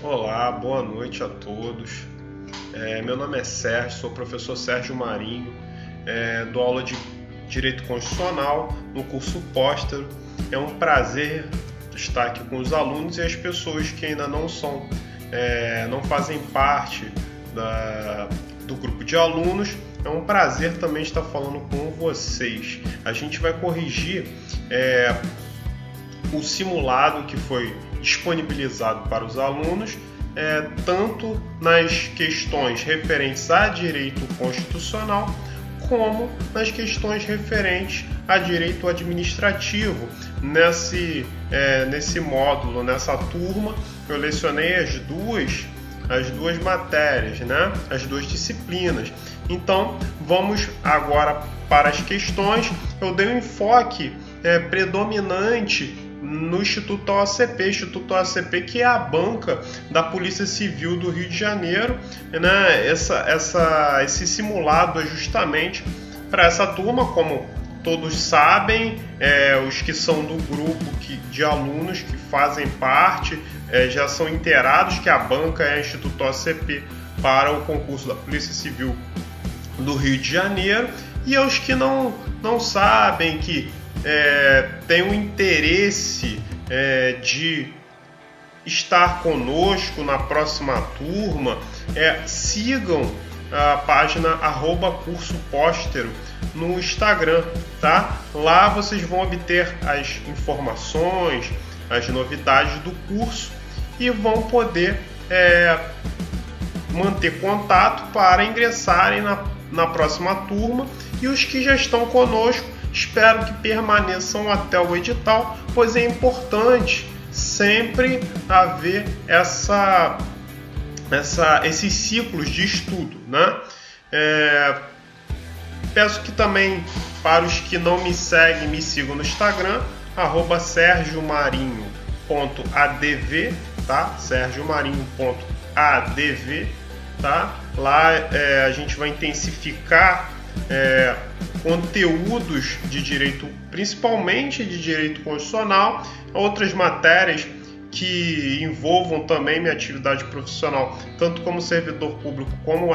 Olá, boa noite a todos. Meu nome é Sérgio, sou o professor Sérgio Marinho, dou aula de Direito Constitucional no curso Póstero. É um prazer estar aqui com os alunos e as pessoas que ainda não fazem parte do grupo de alunos. É um prazer também estar falando com vocês. A gente vai corrigir o simulado que foi disponibilizado para os alunos, tanto nas questões referentes a direito constitucional, como nas questões referentes a direito administrativo. Nesse módulo, nessa turma, eu lecionei as duas matérias, né? As duas disciplinas. Então, vamos agora para as questões. Eu dei um enfoque predominante no Instituto OACP, que é a banca da Polícia Civil do Rio de Janeiro, né? Esse simulado é justamente para essa turma, como todos sabem, os que são do grupo de alunos que fazem parte já são inteirados que a banca é o Instituto OACP para o concurso da Polícia Civil do Rio de Janeiro, e aos que não sabem, que tem o interesse de estar conosco na próxima turma, sigam a página @cursopóstero no Instagram, tá? Lá vocês vão obter as informações, as novidades do curso e vão poder manter contato para ingressarem na próxima turma. E os que já estão conosco, espero que permaneçam até o edital, pois é importante sempre haver esses ciclos de estudo, né? Peço que também, para os que não me seguem, me sigam no Instagram, @sergiomarinho.adv, tá? sergiomarinho.adv, tá? Lá a gente vai intensificar conteúdos de direito, principalmente de direito constitucional, outras matérias que envolvam também minha atividade profissional, tanto como servidor público como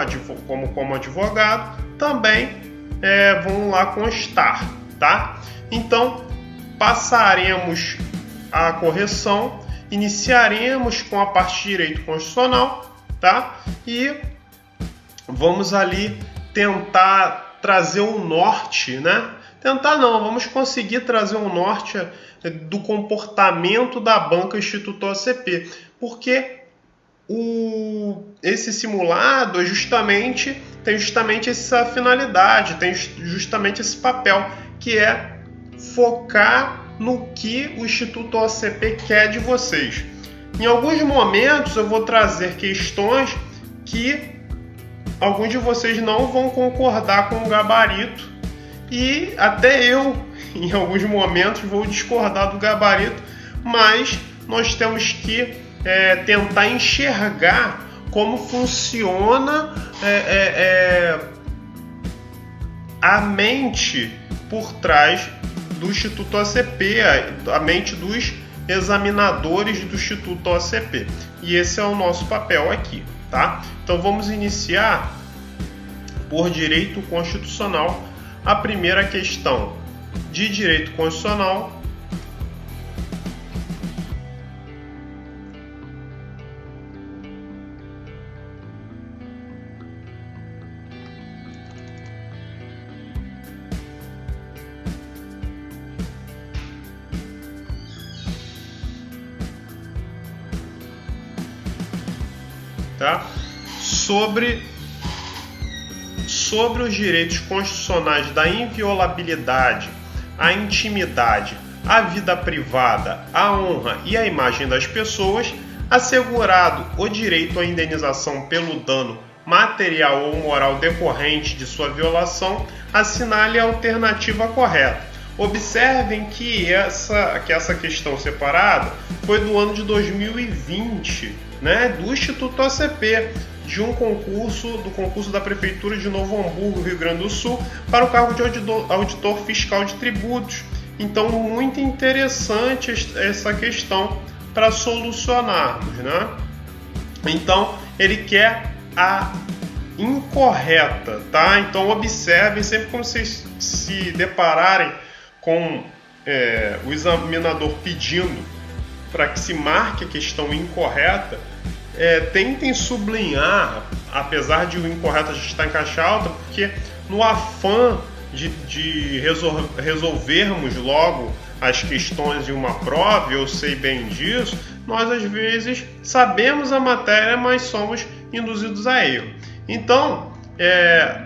advogado, também vão lá constar, tá? Então, passaremos a correção, iniciaremos com a parte de direito constitucional, tá? E vamos ali tentar trazer um norte, né? Vamos conseguir trazer um norte do comportamento da banca Instituto OACP, porque esse simulado tem justamente essa finalidade, tem justamente esse papel, que é focar no que o Instituto OACP quer de vocês. Em alguns momentos eu vou trazer questões que alguns de vocês não vão concordar com o gabarito, e até eu, em alguns momentos, vou discordar do gabarito, mas nós temos que tentar enxergar como funciona a mente por trás do Instituto OACP, a mente dos examinadores do Instituto OACP. E esse é o nosso papel aqui, tá? Então vamos iniciar por direito constitucional. A primeira questão de direito constitucional tá? Sobre os direitos constitucionais da inviolabilidade, a intimidade, a vida privada, a honra e a imagem das pessoas, assegurado o direito à indenização pelo dano material ou moral decorrente de sua violação, assinale a alternativa correta. Observem que essa questão separada foi do ano de 2020, né, do Instituto OACP, do concurso da Prefeitura de Novo Hamburgo, Rio Grande do Sul, para o cargo de auditor fiscal de tributos. Então, muito interessante essa questão para solucionarmos, né? Então, ele quer a incorreta, tá? Então, observem, sempre que vocês se depararem com o examinador pedindo para que se marque a questão incorreta, tentem sublinhar, apesar de o incorreto já estar em caixa alta, porque no afã de resolvermos logo as questões de uma prova, eu sei bem disso, nós às vezes sabemos a matéria, mas somos induzidos a erro. Então,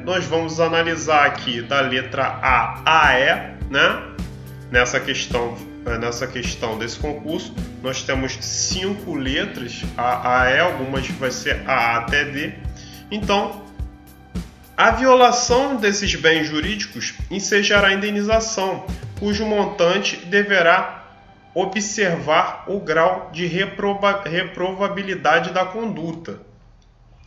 nós vamos analisar aqui da letra A a E, né? Nessa questão desse concurso, nós temos 5 letras, A a E, algumas vai ser A até D. Então, a violação desses bens jurídicos ensejará indenização, cujo montante deverá observar o grau de reprovabilidade da conduta.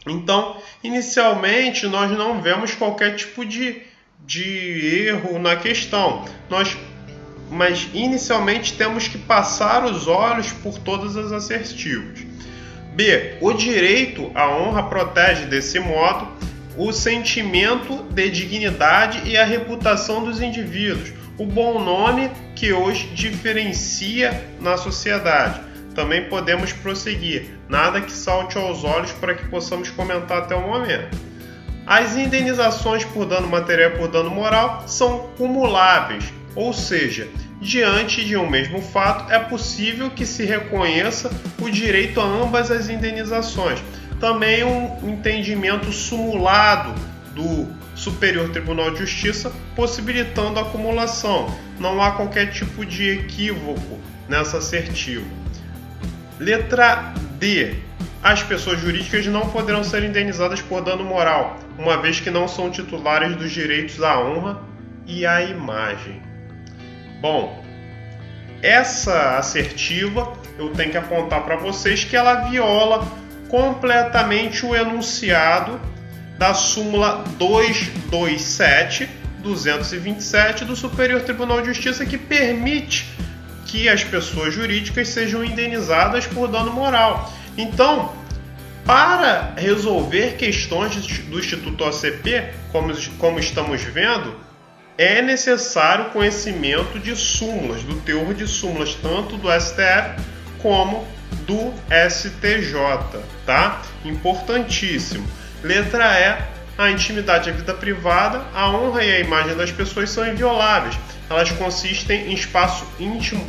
Então, inicialmente, nós não vemos qualquer tipo de erro na questão, mas inicialmente temos que passar os olhos por todas as assertivas. B. O direito à honra protege, desse modo, o sentimento de dignidade e a reputação dos indivíduos, o bom nome que os diferencia na sociedade. Também podemos prosseguir, nada que salte aos olhos para que possamos comentar até o momento. As indenizações por dano material e por dano moral são cumuláveis, ou seja, diante de um mesmo fato é possível que se reconheça o direito a ambas as indenizações. Também um entendimento sumulado do Superior Tribunal de Justiça possibilitando a acumulação. Não há qualquer tipo de equívoco nessa assertiva. Letra D. As pessoas jurídicas não poderão ser indenizadas por dano moral, uma vez que não são titulares dos direitos à honra e à imagem. Bom, essa assertiva eu tenho que apontar para vocês que ela viola completamente o enunciado da súmula 227 do Superior Tribunal de Justiça, que permite que as pessoas jurídicas sejam indenizadas por dano moral. Então, para resolver questões do Instituto OCP, como estamos vendo, é necessário conhecimento de súmulas, do teor de súmulas, tanto do STF como do STJ, tá? Importantíssimo. Letra E. A intimidade e a vida privada, a honra e a imagem das pessoas são invioláveis. Elas consistem em espaço íntimo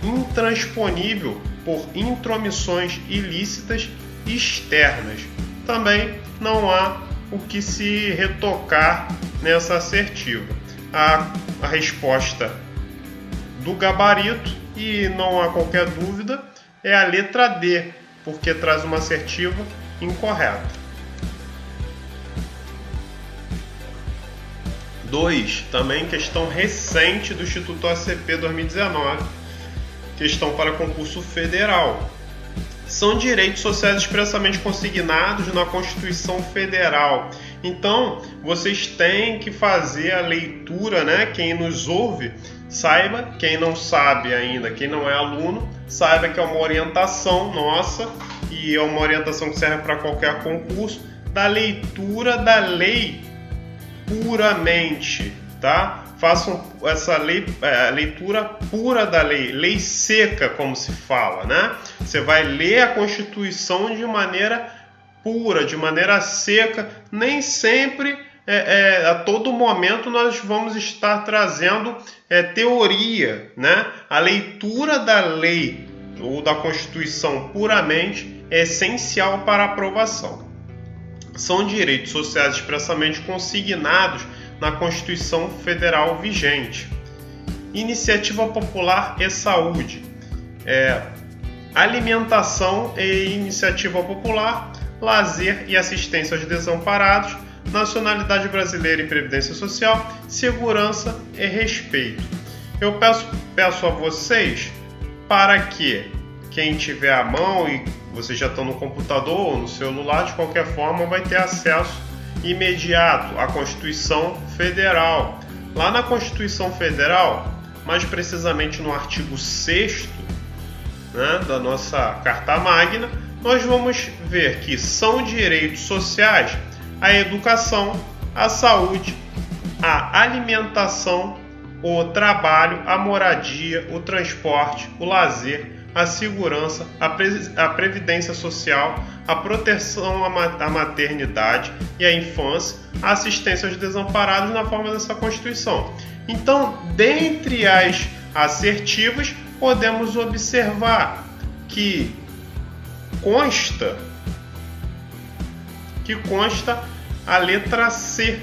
intransponível por intromissões ilícitas externas. Também não há o que se retocar nessa assertiva. A resposta do gabarito, e não há qualquer dúvida, é a letra D, porque traz uma assertiva incorreta. 2. Também questão recente do Instituto OCP 2019, questão para concurso federal. São direitos sociais expressamente consignados na Constituição Federal. Então, vocês têm que fazer a leitura, né? Quem nos ouve, saiba, quem não sabe ainda, quem não é aluno, saiba que é uma orientação nossa e é uma orientação que serve para qualquer concurso, da leitura da lei puramente, tá? Façam essa leitura pura da lei seca, como se fala, né? Você vai ler a Constituição de maneira pura, de maneira seca. Nem sempre, a todo momento, nós vamos estar trazendo teoria, né? A leitura da lei ou da Constituição puramente é essencial para a aprovação. São direitos sociais expressamente consignados na Constituição Federal vigente. Iniciativa popular e saúde. Alimentação e iniciativa popular, lazer e assistência aos desamparados, nacionalidade brasileira e previdência social, segurança e respeito. Eu peço a vocês para que quem tiver à mão, e vocês já estão no computador ou no celular, de qualquer forma vai ter acesso imediato à Constituição Federal. Lá na Constituição Federal, mais precisamente no artigo 6º, né, da nossa Carta Magna, nós vamos ver que são direitos sociais a educação, a saúde, a alimentação, o trabalho, a moradia, o transporte, o lazer, a segurança, a previdência social, a proteção à maternidade e à infância, a assistência aos desamparados na forma dessa Constituição. Então, dentre as assertivas, podemos observar que consta a letra C,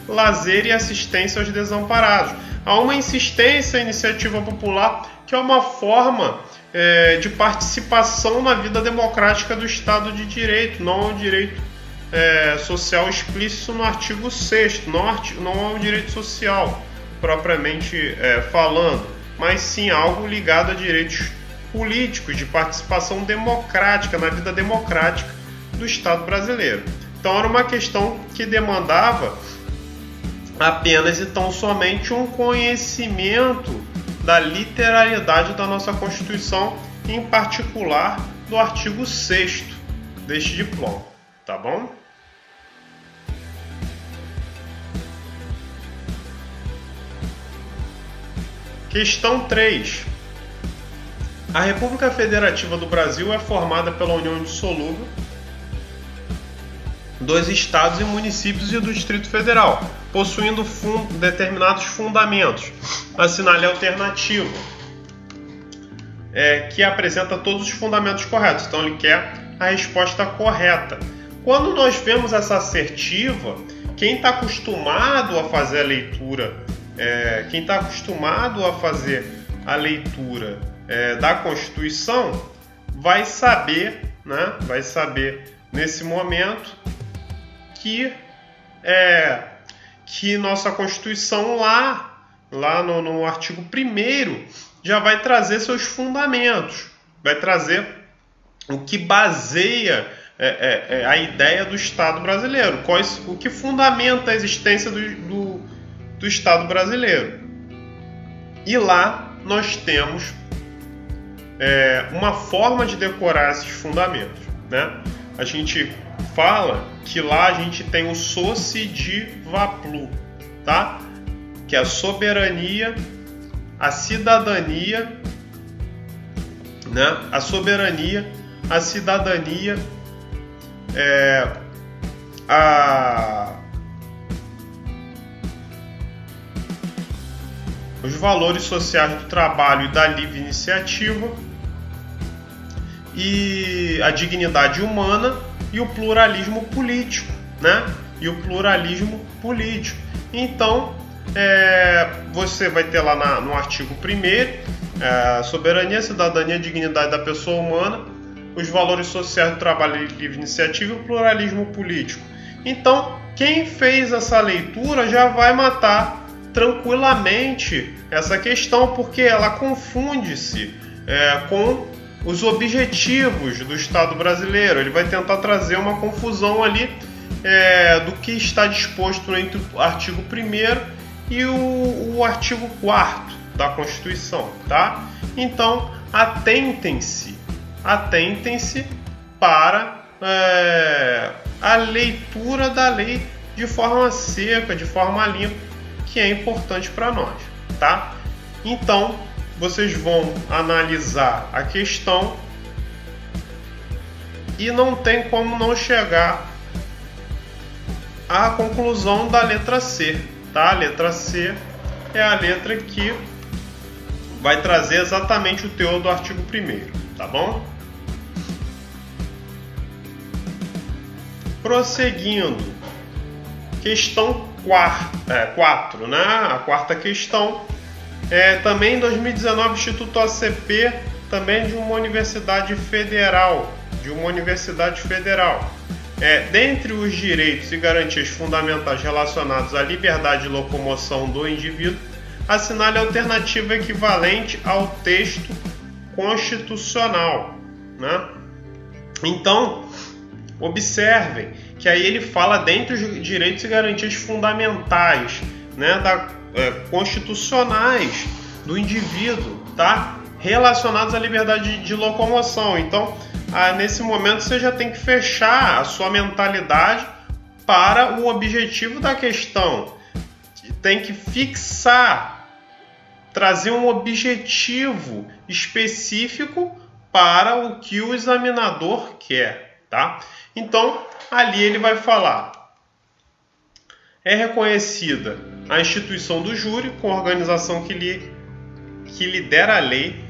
lazer e assistência aos desamparados. Há uma insistência à iniciativa popular, que é uma forma de participação na vida democrática do Estado de Direito, não é um direito social explícito no artigo 6º, não é um direito social propriamente falando, mas sim algo ligado a direitos políticos, de participação democrática, na vida democrática do Estado brasileiro. Então era uma questão que demandava apenas e tão somente um conhecimento da literalidade da nossa Constituição, em particular do artigo 6º deste diploma, tá bom? Questão 3. A República Federativa do Brasil é formada pela união indissolúvel dos estados e municípios e do Distrito Federal, possuindo determinados fundamentos. Assinale a alternativa, que apresenta todos os fundamentos corretos. Então ele quer a resposta correta. Quando nós vemos essa assertiva, quem está acostumado a fazer a leitura, da Constituição, vai saber nesse momento que nossa Constituição lá no artigo 1º já vai trazer seus fundamentos, vai trazer o que baseia a ideia do Estado brasileiro, o que fundamenta a existência do Estado brasileiro. E lá nós temos uma forma de decorar esses fundamentos, né? A gente fala que lá a gente tem o Soci de Vaplu, tá? Que é a soberania, a cidadania, né? A soberania, a cidadania, os valores sociais do trabalho e da livre iniciativa, e a dignidade humana e o pluralismo político, né? Então, você vai ter lá no artigo 1º, soberania, cidadania, dignidade da pessoa humana, os valores sociais do trabalho e livre iniciativa e o pluralismo político. Então, quem fez essa leitura já vai matar tranquilamente essa questão, porque ela confunde-se com os objetivos do Estado brasileiro. Ele vai tentar trazer uma confusão ali do que está disposto entre o artigo 1º e o artigo 4º da Constituição, tá? Então, atentem-se para a leitura da lei de forma seca, de forma limpa, que é importante para nós, tá? Então, vocês vão analisar a questão e não tem como não chegar à conclusão da letra C, tá? A letra C é a letra que vai trazer exatamente o teor do artigo 1º, tá bom? Prosseguindo, questão 4, né? A quarta questão. Também em 2019, o Instituto ACP, também de uma universidade federal. Dentre os direitos e garantias fundamentais relacionados à liberdade de locomoção do indivíduo, assinale a alternativa equivalente ao texto constitucional, né? Então, observem que aí ele fala dentre os direitos e garantias fundamentais, né, constitucionais do indivíduo, tá? Relacionados à liberdade de locomoção. Então, nesse momento você já tem que fechar a sua mentalidade para o objetivo da questão. Tem que fixar, trazer um objetivo específico para o que o examinador quer, tá? Então, ali ele vai falar: é reconhecida a instituição do júri com a organização que lhe der a lei,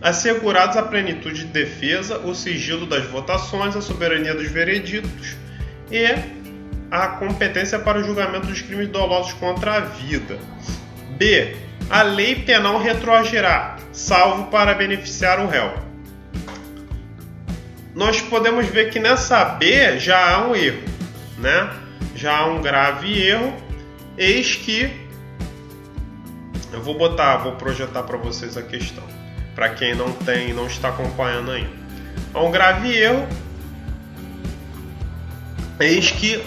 assegurados a plenitude de defesa, o sigilo das votações, a soberania dos vereditos e a competência para o julgamento dos crimes dolosos contra a vida. B. A lei penal retroagirá, salvo para beneficiar o réu. Nós podemos ver que nessa B já há um erro, né? Já há um grave erro. Eis que eu vou projetar para vocês a questão, para quem não está acompanhando ainda. Há um grave erro. Eis que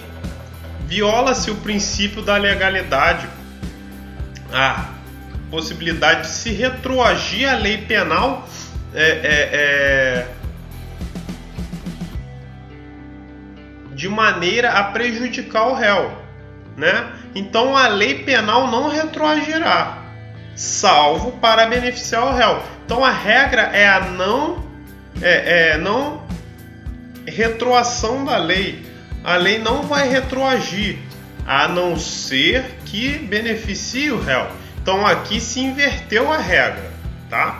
viola-se o princípio da legalidade, a possibilidade de se retroagir a lei penal de maneira a prejudicar o réu, né? Então a lei penal não retroagirá, salvo para beneficiar o réu. Então a regra é a não retroação da lei. A lei não vai retroagir, a não ser que beneficie o réu. Então aqui se inverteu a regra, tá?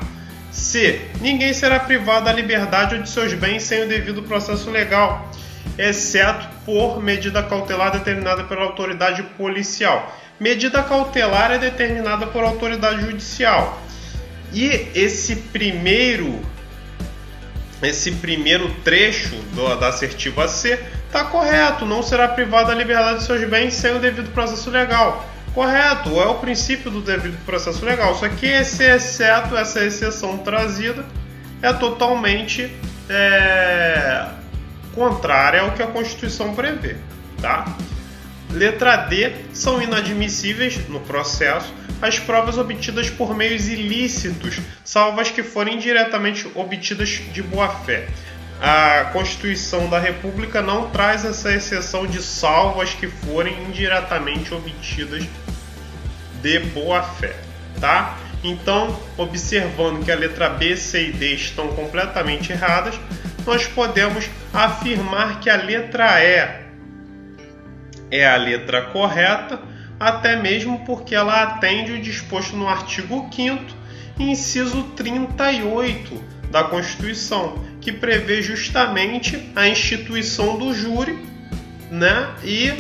C. Ninguém será privado da liberdade ou de seus bens sem o devido processo legal, exceto por medida cautelar determinada pela autoridade policial. Medida cautelar é determinada por autoridade judicial. E esse primeiro trecho da assertiva C está correto. Não será privado da liberdade de seus bens sem o devido processo legal. Correto, é o princípio do devido processo legal. Só que esse exceto, essa exceção trazida, é totalmente contrária ao que a Constituição prevê, tá? Letra D. São inadmissíveis no processo as provas obtidas por meios ilícitos, salvo as que forem diretamente obtidas de boa-fé. A Constituição da República não traz essa exceção de salvo as que forem indiretamente obtidas de boa-fé, tá? Então, observando que a letra B, C e D estão completamente erradas, nós podemos afirmar que a letra E é a letra correta, até mesmo porque ela atende o disposto no artigo 5º, inciso 38 da Constituição, que prevê justamente a instituição do júri, né? E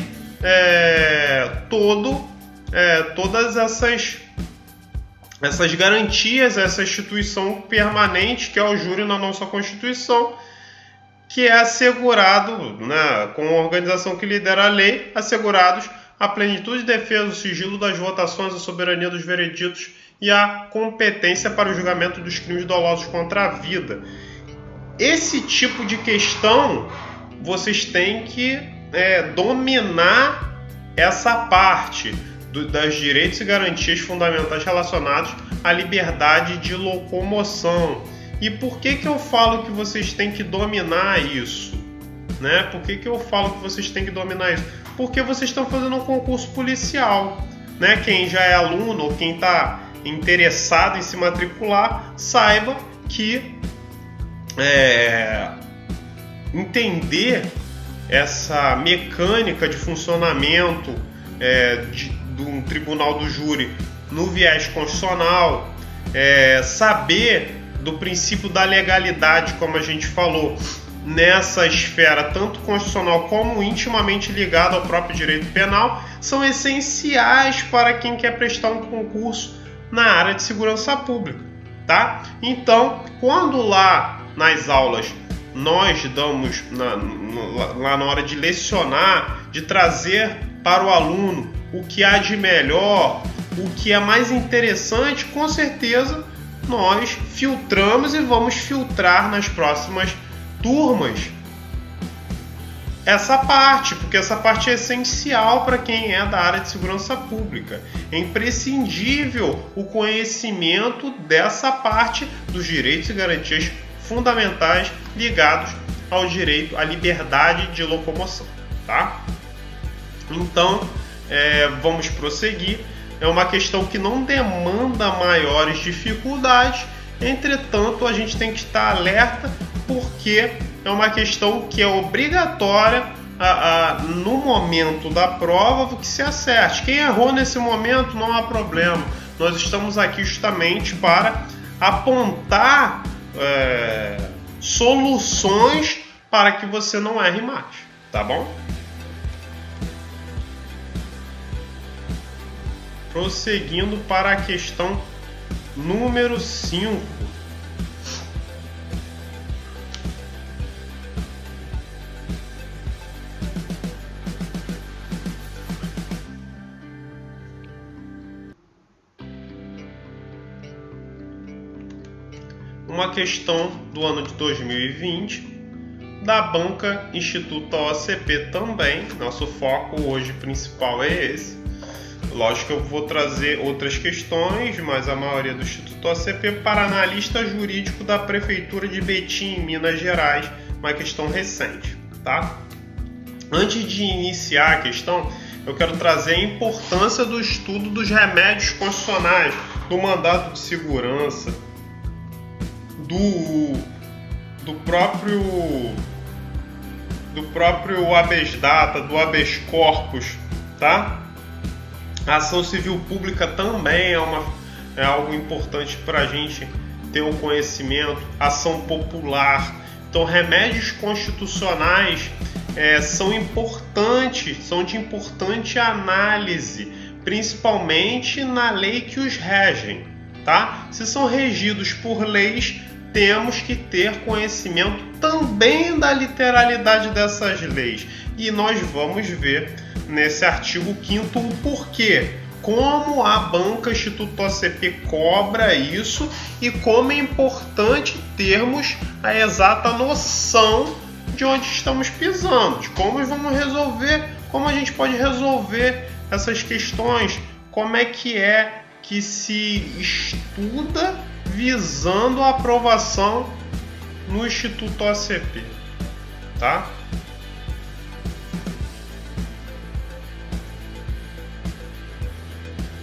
todas essas garantias, essa instituição permanente que é o júri na nossa Constituição, que é assegurado, né, com a organização que lidera a lei, assegurados a plenitude de defesa, o sigilo das votações, a soberania dos vereditos e a competência para o julgamento dos crimes dolosos contra a vida. Esse tipo de questão, vocês têm que dominar essa parte dos direitos e garantias fundamentais relacionados à liberdade de locomoção. E por que eu falo que vocês têm que dominar isso? Né? Por que eu falo que vocês têm que dominar isso? Porque vocês estão fazendo um concurso policial. Né? Quem já é aluno ou quem está interessado em se matricular, saiba que entender essa mecânica de funcionamento de um tribunal do júri no viés constitucional, saber do princípio da legalidade, como a gente falou, nessa esfera tanto constitucional como intimamente ligada ao próprio direito penal, são essenciais para quem quer prestar um concurso na área de segurança pública, tá? Então, quando lá nas aulas nós damos, lá na hora de lecionar, de trazer para o aluno o que há de melhor, o que é mais interessante, com certeza nós filtramos e vamos filtrar nas próximas turmas essa parte, porque essa parte é essencial para quem é da área de segurança pública. É imprescindível o conhecimento dessa parte dos direitos e garantias fundamentais ligados ao direito à liberdade de locomoção, tá? Então, vamos prosseguir. É uma questão que não demanda maiores dificuldades, entretanto, a gente tem que estar alerta porque é uma questão que é obrigatória no momento da prova que se acerte. Quem errou nesse momento não há problema. Nós estamos aqui justamente para apontar soluções para que você não erre mais, tá bom? Prosseguindo para a questão número 5. Uma questão do ano de 2020 da banca Instituto OCP também. Nosso foco hoje principal é esse. Lógico que eu vou trazer outras questões, mas a maioria do Instituto OCP para analista jurídico da Prefeitura de Betim, em Minas Gerais, uma questão recente, tá? Antes de iniciar a questão, eu quero trazer a importância do estudo dos remédios constitucionais, do mandado de segurança, do próprio habeas data, do habeas corpus, tá? A ação civil pública também é algo importante para a gente ter um conhecimento, ação popular. Então, remédios constitucionais são importantes, são de importante análise, principalmente na lei que os regem, tá? Se são regidos por leis, temos que ter conhecimento também da literalidade dessas leis. E nós vamos ver nesse artigo 5º o porquê, como a banca Instituto OCP cobra isso e como é importante termos a exata noção de onde estamos pisando, de como vamos resolver, como a gente pode resolver essas questões, como é que se estuda visando a aprovação no Instituto OCP, tá?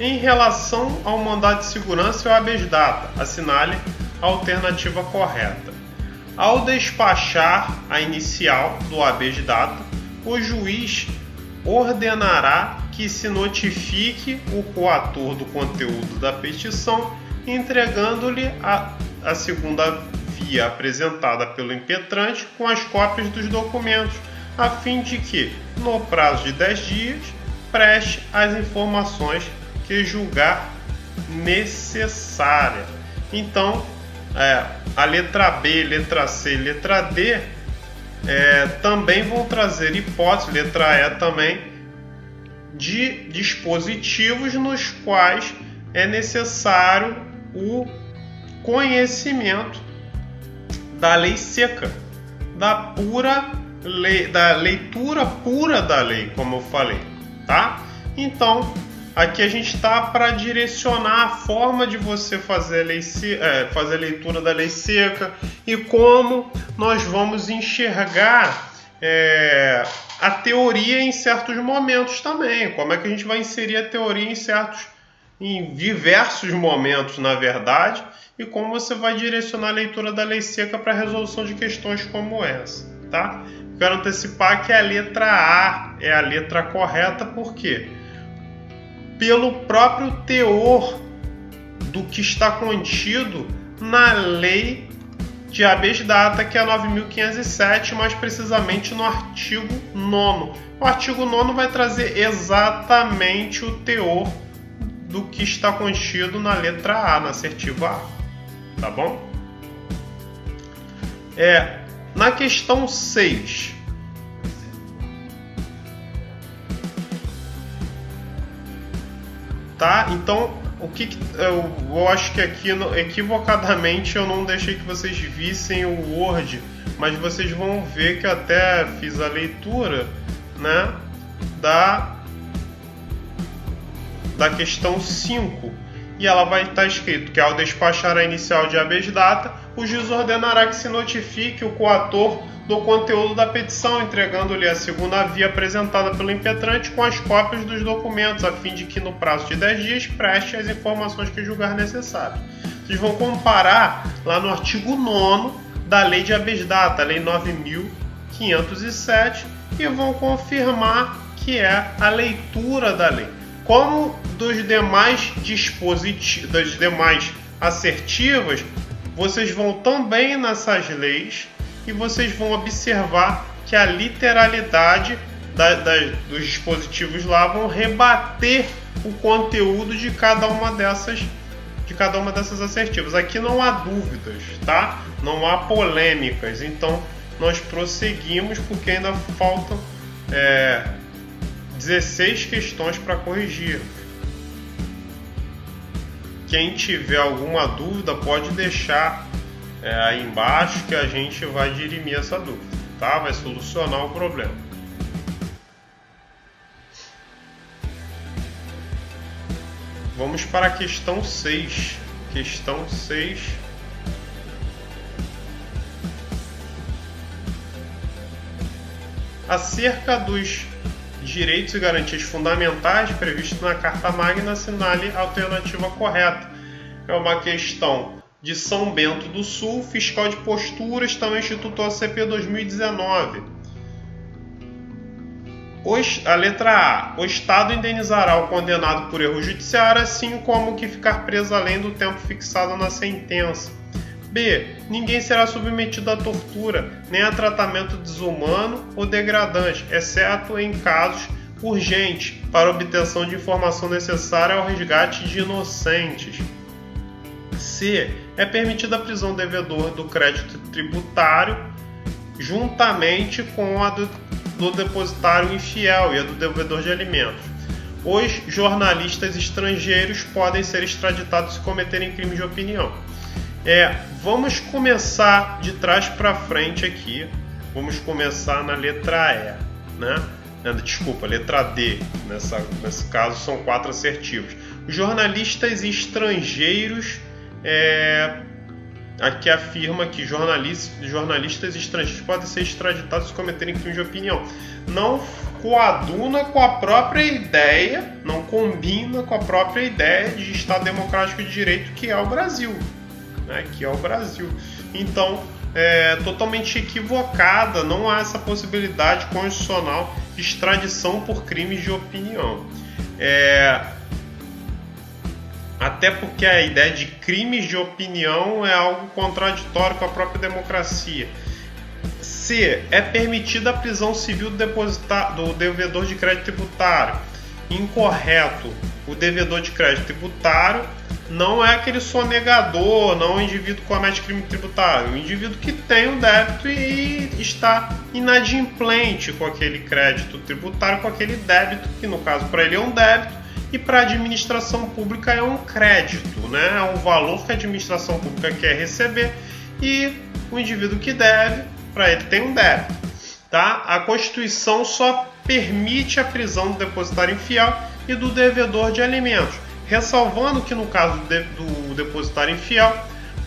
Em relação ao mandado de segurança e ao habeas data, assinale a alternativa correta. Ao despachar a inicial do habeas data, o juiz ordenará que se notifique o coautor do conteúdo da petição, entregando-lhe a segunda via apresentada pelo impetrante com as cópias dos documentos, a fim de que, no prazo de 10 dias, preste as informações que julgar necessária. Então, a letra B, letra C e letra D também vão trazer hipóteses, letra E também, de dispositivos nos quais é necessário o conhecimento da lei seca, da leitura pura da lei, como eu falei, tá? Então, aqui a gente está para direcionar a forma de você fazer a leitura da lei seca e como nós vamos enxergar a teoria em certos momentos também. Como é que a gente vai inserir a teoria em diversos momentos, na verdade, e como você vai direcionar a leitura da lei seca para a resolução de questões como essa, tá? Quero antecipar que a letra A é a letra correta, por quê? Pelo próprio teor do que está contido na lei de habeas data, que é a 9.507, mais precisamente no artigo 9º. O artigo 9º vai trazer exatamente o teor do que está contido na letra A, na assertiva A, tá bom? Na questão 6, tá? Então, eu acho que aqui, equivocadamente, eu não deixei que vocês vissem o Word, mas vocês vão ver que eu até fiz a leitura, né, da questão 5. e ela vai estar escrito que ao despachar a inicial de habeas data, o juiz ordenará que se notifique o coator do conteúdo da petição, entregando-lhe a segunda via apresentada pelo impetrante com as cópias dos documentos, a fim de que no prazo de 10 dias preste as informações que julgar necessárias. Vocês vão comparar lá no artigo 9º da Lei de Habeas Data, a Lei 9.507, e vão confirmar que é a leitura da lei. Como dos demais dispositivos, das demais assertivas, vocês vão também nessas leis e vocês vão observar que a literalidade dos dispositivos lá vão rebater o conteúdo de cada uma dessas assertivas. Aqui não há dúvidas, tá? Não há polêmicas. Então nós prosseguimos porque ainda faltam 16 questões para corrigir. Quem tiver alguma dúvida pode deixar aí embaixo que a gente vai dirimir essa dúvida, tá? Vai solucionar o problema. Vamos para a questão 6. Questão 6. Acerca dos direitos e garantias fundamentais previstos na Carta Magna, assinale a alternativa correta. É uma questão de São Bento do Sul, fiscal de posturas, também Instituto OCP 2019. A letra A. O Estado indenizará o condenado por erro judiciário, assim como o que ficar preso além do tempo fixado na sentença. B. Ninguém será submetido à tortura, nem a tratamento desumano ou degradante, exceto em casos urgentes, para obtenção de informação necessária ao resgate de inocentes. C. É permitida a prisão do devedor do crédito tributário, juntamente com a do depositário infiel e a do devedor de alimentos. Os jornalistas estrangeiros podem ser extraditados se cometerem crimes de opinião. Vamos começar de trás para frente aqui. Vamos começar na letra E, né? Desculpa, letra D. Nesse caso são 4 assertivos. Jornalistas estrangeiros, aqui afirma que jornalistas estrangeiros podem ser extraditados se cometerem crimes de opinião. Não coaduna com a própria ideia, não combina com a própria ideia de Estado Democrático de Direito que é o Brasil. Que é o Brasil. Então, totalmente equivocada, não há essa possibilidade constitucional de extradição por crimes de opinião. Até porque a ideia de crimes de opinião é algo contraditório com a própria democracia. C. É permitida a prisão civil do devedor de crédito tributário. Incorreto. O devedor de crédito tributário não é aquele sonegador, não é o indivíduo que comete crime tributário. O indivíduo que tem o débito e está inadimplente com aquele crédito tributário, com aquele débito, que no caso para ele é um débito e para a administração pública é um crédito, né? É um valor que a administração pública quer receber e o indivíduo que deve, para ele tem um débito. Tá? A Constituição só permite a prisão do depositário infiel e do devedor de alimentos, ressalvando que no caso do depositário infiel,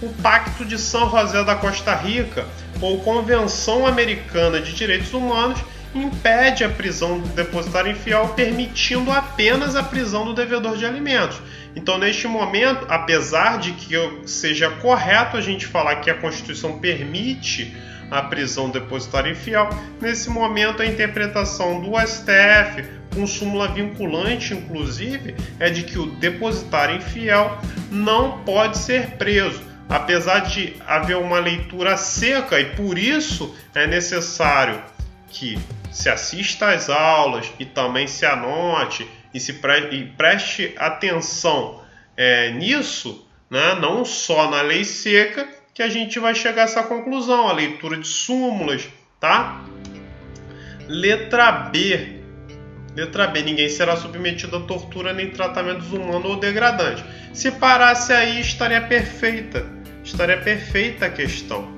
o Pacto de São José da Costa Rica ou Convenção Americana de Direitos Humanos impede a prisão do depositário infiel, permitindo apenas a prisão do devedor de alimentos. Então, neste momento, apesar de que seja correto a gente falar que a Constituição permite a prisão do depositário infiel, nesse momento a interpretação do STF, com súmula vinculante inclusive, é de que o depositário infiel não pode ser preso, apesar de haver uma leitura seca, e por isso é necessário que se assista às aulas e também se anote e preste atenção nisso, né? Não só na lei seca, que a gente vai chegar a essa conclusão, a leitura de súmulas, tá? Letra B. Letra B. Ninguém será submetido a tortura nem tratamento desumano ou degradante. Se parasse aí, estaria perfeita. Estaria perfeita a questão,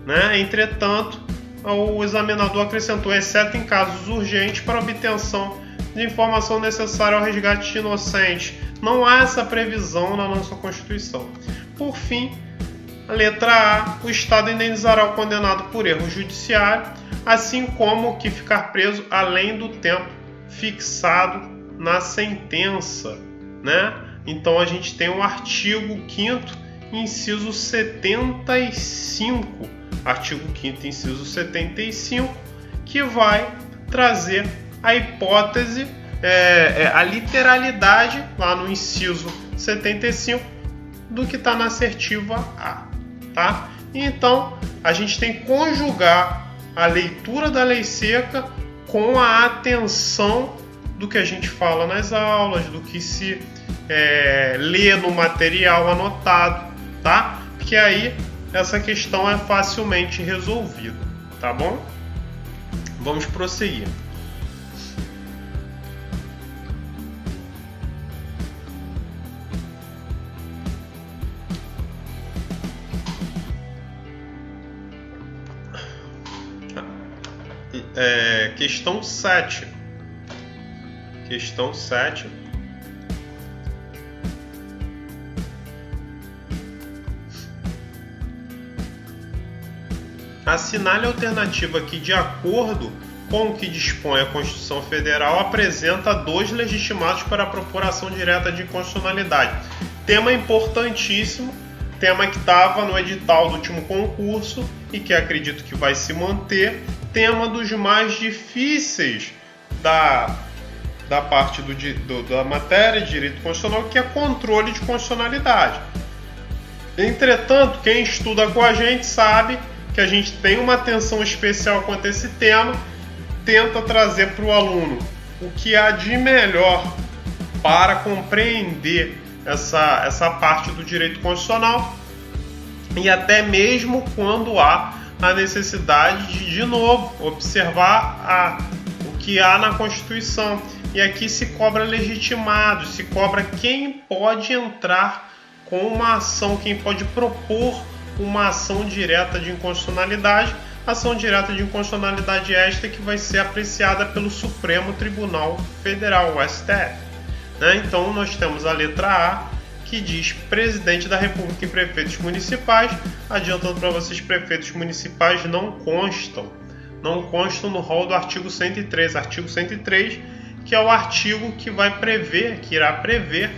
né? Entretanto, o examinador acrescentou, exceto em casos urgentes para obtenção de informação necessária ao resgate de inocente. Não há essa previsão na nossa Constituição. Por fim, a letra A, o Estado indenizará o condenado por erro judiciário, assim como o que ficar preso além do tempo fixado na sentença, né? Então a gente tem o artigo 5º, inciso 75, artigo 5º, inciso 75, que vai trazer a hipótese, a literalidade lá no inciso 75 do que está na assertiva A, tá? Então a gente tem que conjugar a leitura da lei seca com a atenção do que a gente fala nas aulas, do que se lê no material anotado, tá? Porque aí essa questão é facilmente resolvida, tá bom? Vamos prosseguir. Questão 7. Questão 7. Assinale a alternativa que, de acordo com o que dispõe a Constituição Federal, apresenta 2 legitimados para a propor direta de inconstitucionalidade. Tema importantíssimo, tema que estava no edital do último concurso e que acredito que vai se manter. Tema dos mais difíceis da parte da matéria de direito constitucional, que é controle de constitucionalidade. Entretanto, quem estuda com a gente sabe que a gente tem uma atenção especial quanto a esse tema, tenta trazer para o aluno o que há de melhor para compreender essa parte do direito constitucional, e até mesmo quando há a necessidade de novo, observar o que há na Constituição. E aqui se cobra legitimado, se cobra quem pode entrar com uma ação, quem pode propor uma ação direta de inconstitucionalidade, ação direta de inconstitucionalidade esta que vai ser apreciada pelo Supremo Tribunal Federal, o STF. Né? Então nós temos a letra A, que diz presidente da República e prefeitos municipais. Adiantando para vocês, prefeitos municipais não constam no rol do artigo 103. Artigo 103, que é o artigo que irá prever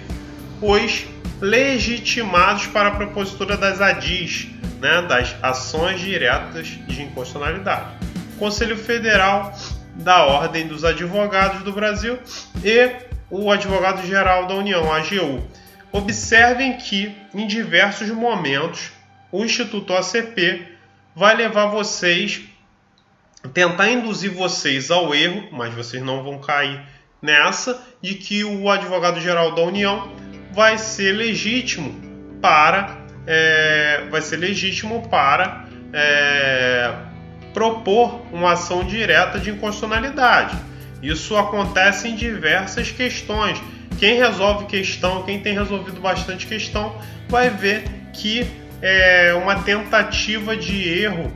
os legitimados para a propositura das ADIs, né, das ações diretas de inconstitucionalidade. Conselho Federal da Ordem dos Advogados do Brasil e o Advogado-Geral da União, AGU. Observem que, em diversos momentos, o Instituto OACP vai levar vocês, tentar induzir vocês ao erro, mas vocês não vão cair nessa, de que o Advogado-Geral da União vai ser legítimo para propor uma ação direta de inconstitucionalidade. Isso acontece em diversas questões. Quem resolve questão, quem tem resolvido bastante questão, vai ver que é uma tentativa de erro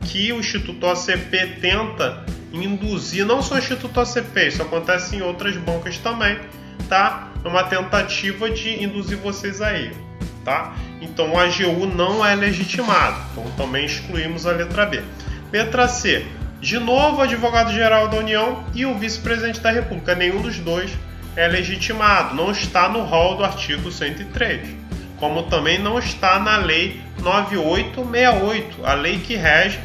que o Instituto OACP tenta induzir, não só o Instituto OACP, isso acontece em outras bancas também, tá? É uma tentativa de induzir vocês a erro, tá? Então o AGU não é legitimado, então também excluímos a letra B. Letra C. De novo, o Advogado-Geral da União e o Vice-Presidente da República. Nenhum dos dois é legitimado. Não está no rol do artigo 103. Como também não está na Lei 9868, a lei que rege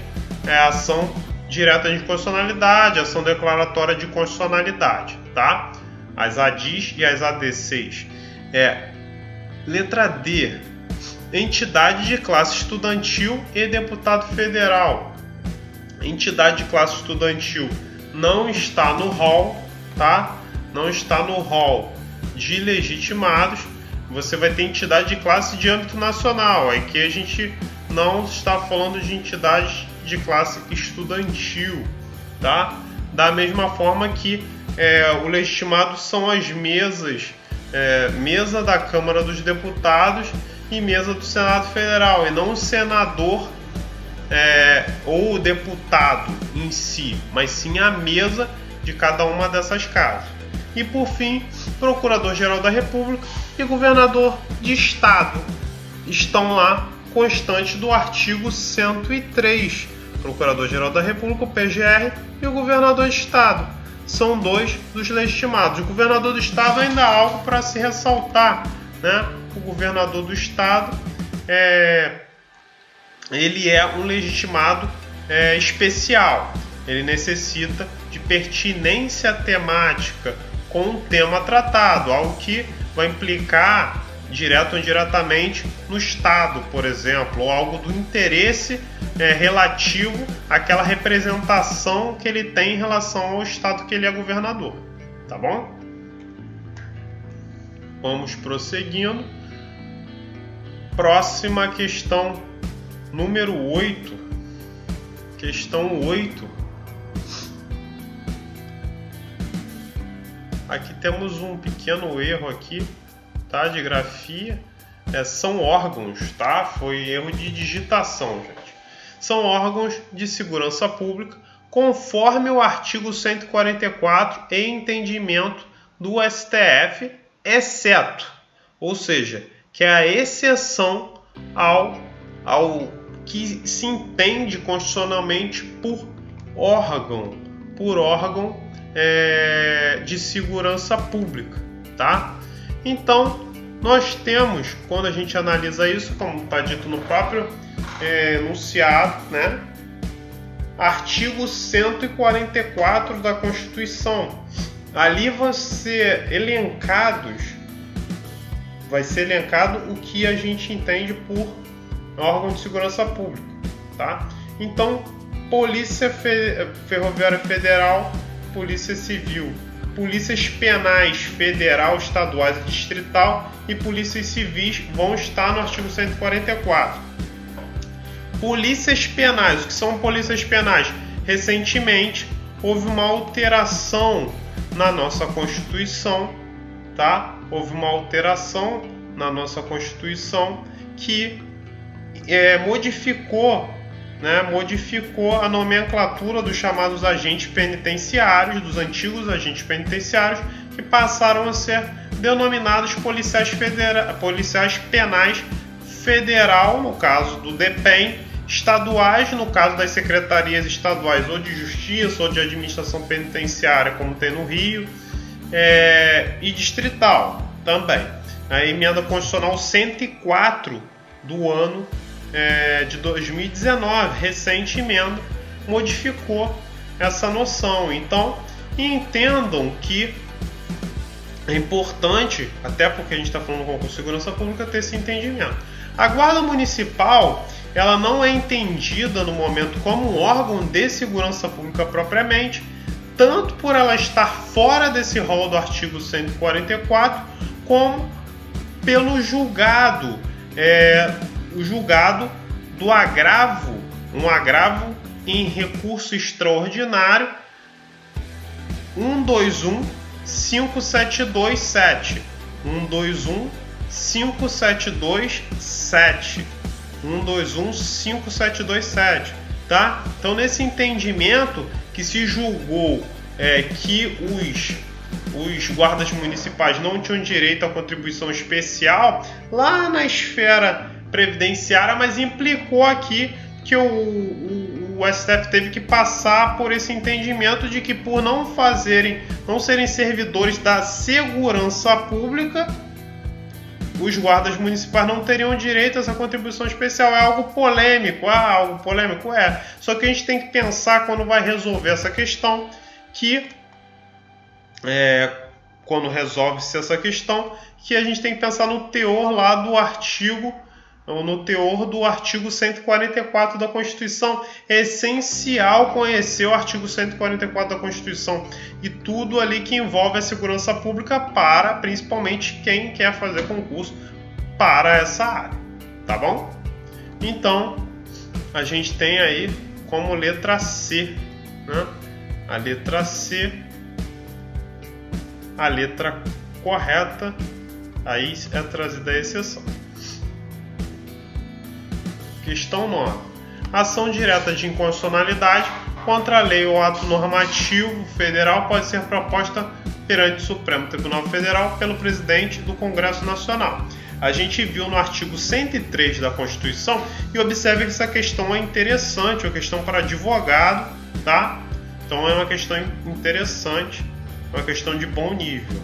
a ação direta de inconstitucionalidade, ação declaratória de constitucionalidade, tá? As ADIs e as ADCs. Letra D. Entidade de classe estudantil e deputado federal. Entidade de classe estudantil não está no rol, tá? Não está no rol de legitimados. Você vai ter entidade de classe de âmbito nacional. Aqui a gente não está falando de entidades de classe estudantil, tá? Da mesma forma que o legitimado são as mesas, mesa da Câmara dos Deputados e mesa do Senado Federal, e não o senador ou o deputado em si, mas sim a mesa de cada uma dessas casas. E por fim, Procurador-Geral da República e Governador de Estado. Estão lá constantes do artigo 103. Procurador-Geral da República, o PGR, e o Governador de Estado. São dois dos legitimados. O Governador do Estado ainda há algo para se ressaltar, né? O Governador do Estado ele é um legitimado especial. Ele necessita de pertinência temática com o tema tratado, algo que vai implicar direto ou indiretamente no Estado, por exemplo, ou algo do interesse relativo àquela representação que ele tem em relação ao Estado que ele é governador, tá bom? Vamos prosseguindo. Próxima questão, número 8. Questão 8. Aqui temos um pequeno erro aqui, tá? De grafia. São órgãos, tá? Foi erro de digitação, gente. São órgãos de segurança pública, conforme o artigo 144 em entendimento do STF, exceto, ou seja, que é a exceção ao que se entende constitucionalmente por órgão de segurança pública, tá? Então, nós temos, quando a gente analisa isso, como está dito no próprio enunciado, né? Artigo 144 da Constituição. Ali vai ser elencado o que a gente entende por órgão de segurança pública, tá? Então, Polícia Ferroviária Federal, Polícia Civil, Polícias Penais Federal, Estaduais e Distrital e Polícias Civis vão estar no artigo 144. Polícias Penais, o que são polícias penais? Recentemente, houve uma alteração na nossa Constituição, tá? Houve uma alteração na nossa Constituição que modificou a nomenclatura dos chamados agentes penitenciários, dos antigos agentes penitenciários, que passaram a ser denominados policiais penais federal, no caso do DEPEN, estaduais, no caso das secretarias estaduais ou de Justiça ou de Administração Penitenciária, como tem no Rio, e distrital também. A emenda constitucional 104 do ano de 2019, recente emenda, modificou essa noção. Então, entendam que é importante, até porque a gente está falando do concurso de segurança pública, ter esse entendimento. A Guarda Municipal, ela não é entendida no momento como um órgão de segurança pública propriamente, tanto por ela estar fora desse rol do artigo 144, como pelo julgado, o julgado do agravo, um agravo em recurso extraordinário 121.572.7. 121.572.7. 121.572.7, tá? Então, nesse entendimento que se julgou que os guardas municipais não tinham direito à contribuição especial lá na esfera previdenciária, mas implicou aqui que o STF teve que passar por esse entendimento de que, por não serem servidores da segurança pública, os guardas municipais não teriam direito a essa contribuição especial. É algo polêmico. Algo polêmico? Só que a gente tem que pensar, quando vai resolver essa questão, que quando resolve-se essa questão, que a gente tem que pensar no teor lá do artigo, no teor do artigo 144 da Constituição. É essencial conhecer o artigo 144 da Constituição e tudo ali que envolve a segurança pública, para principalmente quem quer fazer concurso para essa área, tá bom? Então, a gente tem aí como letra C, né? A letra C, a letra correta, aí é trazida a exceção. Questão 9. Ação direta de inconstitucionalidade contra a lei ou ato normativo federal pode ser proposta perante o Supremo Tribunal Federal pelo presidente do Congresso Nacional. A gente viu no artigo 103 da Constituição e observe que essa questão é interessante, é uma questão para advogado, tá? Então é uma questão interessante, uma questão de bom nível.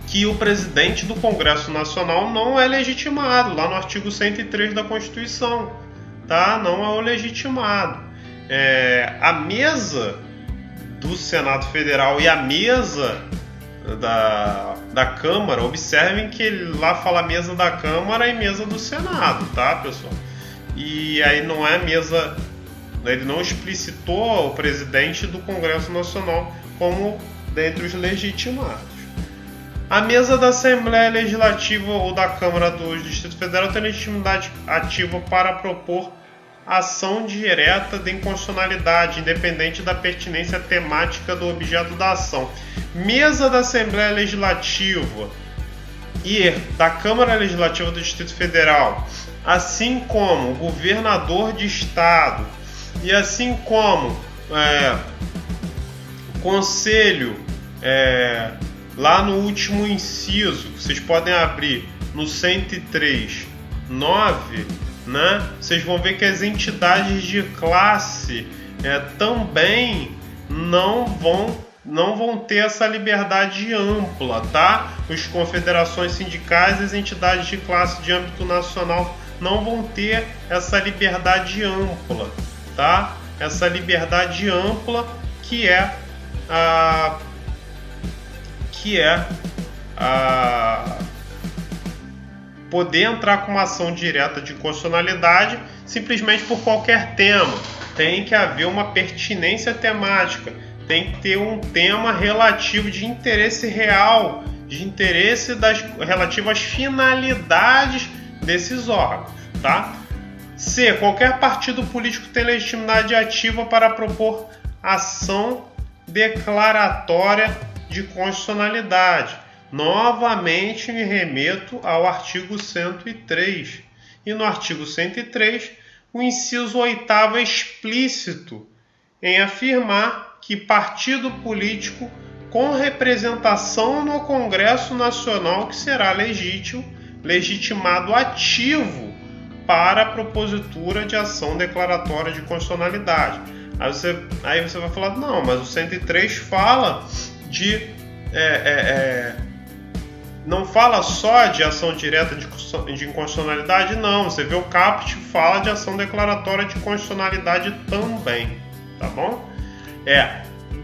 Que o presidente do Congresso Nacional não é legitimado, lá no artigo 103 da Constituição, tá? Não é o legitimado. A mesa do Senado Federal e a mesa da Câmara, observem que lá fala mesa da Câmara e mesa do Senado, tá, pessoal? E aí não é mesa, ele não explicitou o presidente do Congresso Nacional como dentre os legitimados. A mesa da Assembleia Legislativa ou da Câmara do Distrito Federal tem legitimidade ativa para propor ação direta de inconstitucionalidade, independente da pertinência temática do objeto da ação. Mesa da Assembleia Legislativa e da Câmara Legislativa do Distrito Federal, assim como governador de estado e assim como conselho, lá no último inciso, vocês podem abrir no 103.9, né? Vocês vão ver que as entidades de classe também não vão ter essa liberdade ampla, tá? As confederações sindicais e as entidades de classe de âmbito nacional não vão ter essa liberdade ampla, tá? Essa liberdade ampla que é poder entrar com uma ação direta de inconstitucionalidade simplesmente por qualquer tema. Tem que haver uma pertinência temática, tem que ter um tema relativo de interesse real, de interesse relativo às finalidades desses órgãos, tá? C. Qualquer partido político tem legitimidade ativa para propor ação declaratória de constitucionalidade. Novamente me remeto ao artigo 103. E no artigo 103, o inciso 8º é explícito em afirmar que partido político com representação no Congresso Nacional que será legitimado ativo para a propositura de ação declaratória de constitucionalidade. Aí você vai falar, não, mas o 103 fala de não fala só de ação direta de inconstitucionalidade, não. Você vê o caput fala de ação declaratória de constitucionalidade também, tá bom?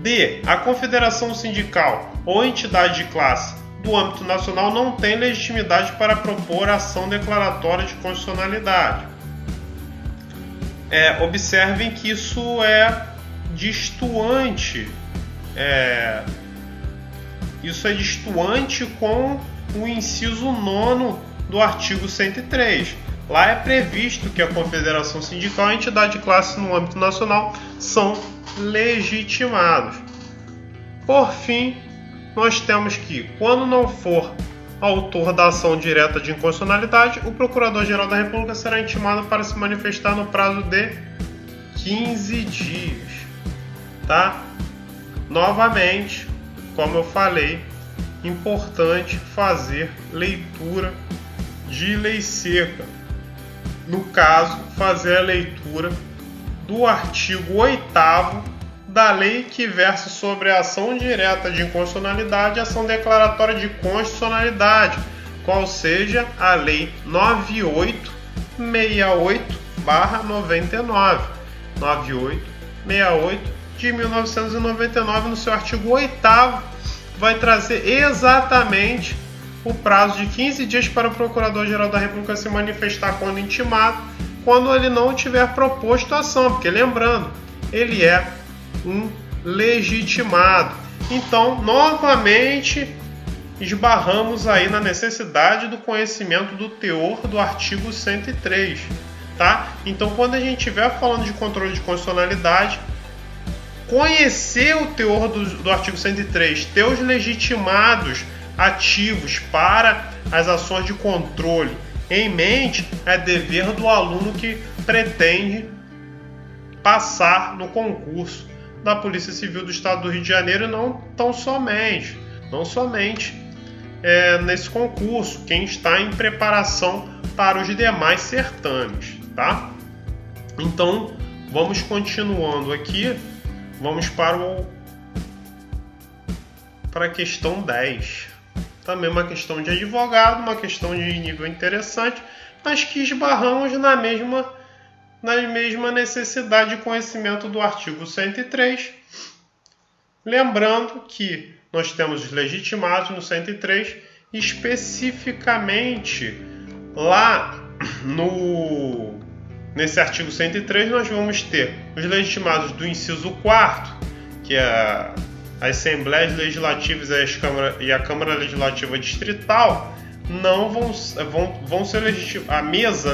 D. A confederação sindical ou entidade de classe do âmbito nacional não tem legitimidade para propor ação declaratória de constitucionalidade. Observem que isso é distoante. Isso é distoante com o inciso 9º do artigo 103. Lá é previsto que a confederação sindical e a entidade de classe no âmbito nacional são legitimados. Por fim, nós temos que, quando não for autor da ação direta de inconstitucionalidade, o Procurador-Geral da República será intimado para se manifestar no prazo de 15 dias. Tá? Novamente, como eu falei, importante fazer leitura de lei seca. No caso, fazer a leitura do artigo 8º da lei que versa sobre a ação direta de inconstitucionalidade e ação declaratória de constitucionalidade, qual seja a lei 9868/99. 9868 de 1999, no seu artigo 8º, vai trazer exatamente o prazo de 15 dias para o Procurador-Geral da República se manifestar quando intimado, quando ele não tiver proposto a ação, porque lembrando, ele é um legitimado. Então, novamente, esbarramos aí na necessidade do conhecimento do teor do artigo 103, tá? Então, quando a gente estiver falando de controle de constitucionalidade, conhecer o teor do artigo 103, ter os legitimados ativos para as ações de controle em mente, é dever do aluno que pretende passar no concurso da Polícia Civil do Estado do Rio de Janeiro, e não somente nesse concurso, quem está em preparação para os demais certames, tá? Então, vamos continuando aqui, vamos para a questão 10. Também uma questão de advogado, uma questão de nível interessante, mas que esbarramos na mesma necessidade de conhecimento do artigo 103. Lembrando que nós temos os legitimados no 103, especificamente lá nesse artigo 103 nós vamos ter os legitimados do inciso 4º, que é as Assembleias Legislativas e a Câmara Legislativa Distrital, não vão ser legitimados.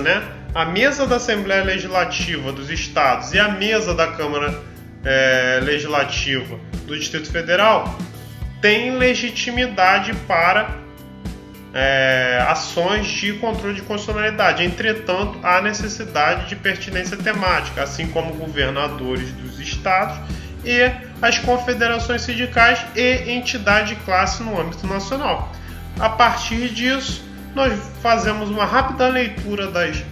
A mesa da Assembleia Legislativa dos Estados e a mesa da Câmara Legislativa do Distrito Federal têm legitimidade para ações de controle de constitucionalidade. Entretanto, há necessidade de pertinência temática, assim como governadores dos estados e as confederações sindicais e entidade de classe no âmbito nacional. A partir disso, nós fazemos uma rápida leitura das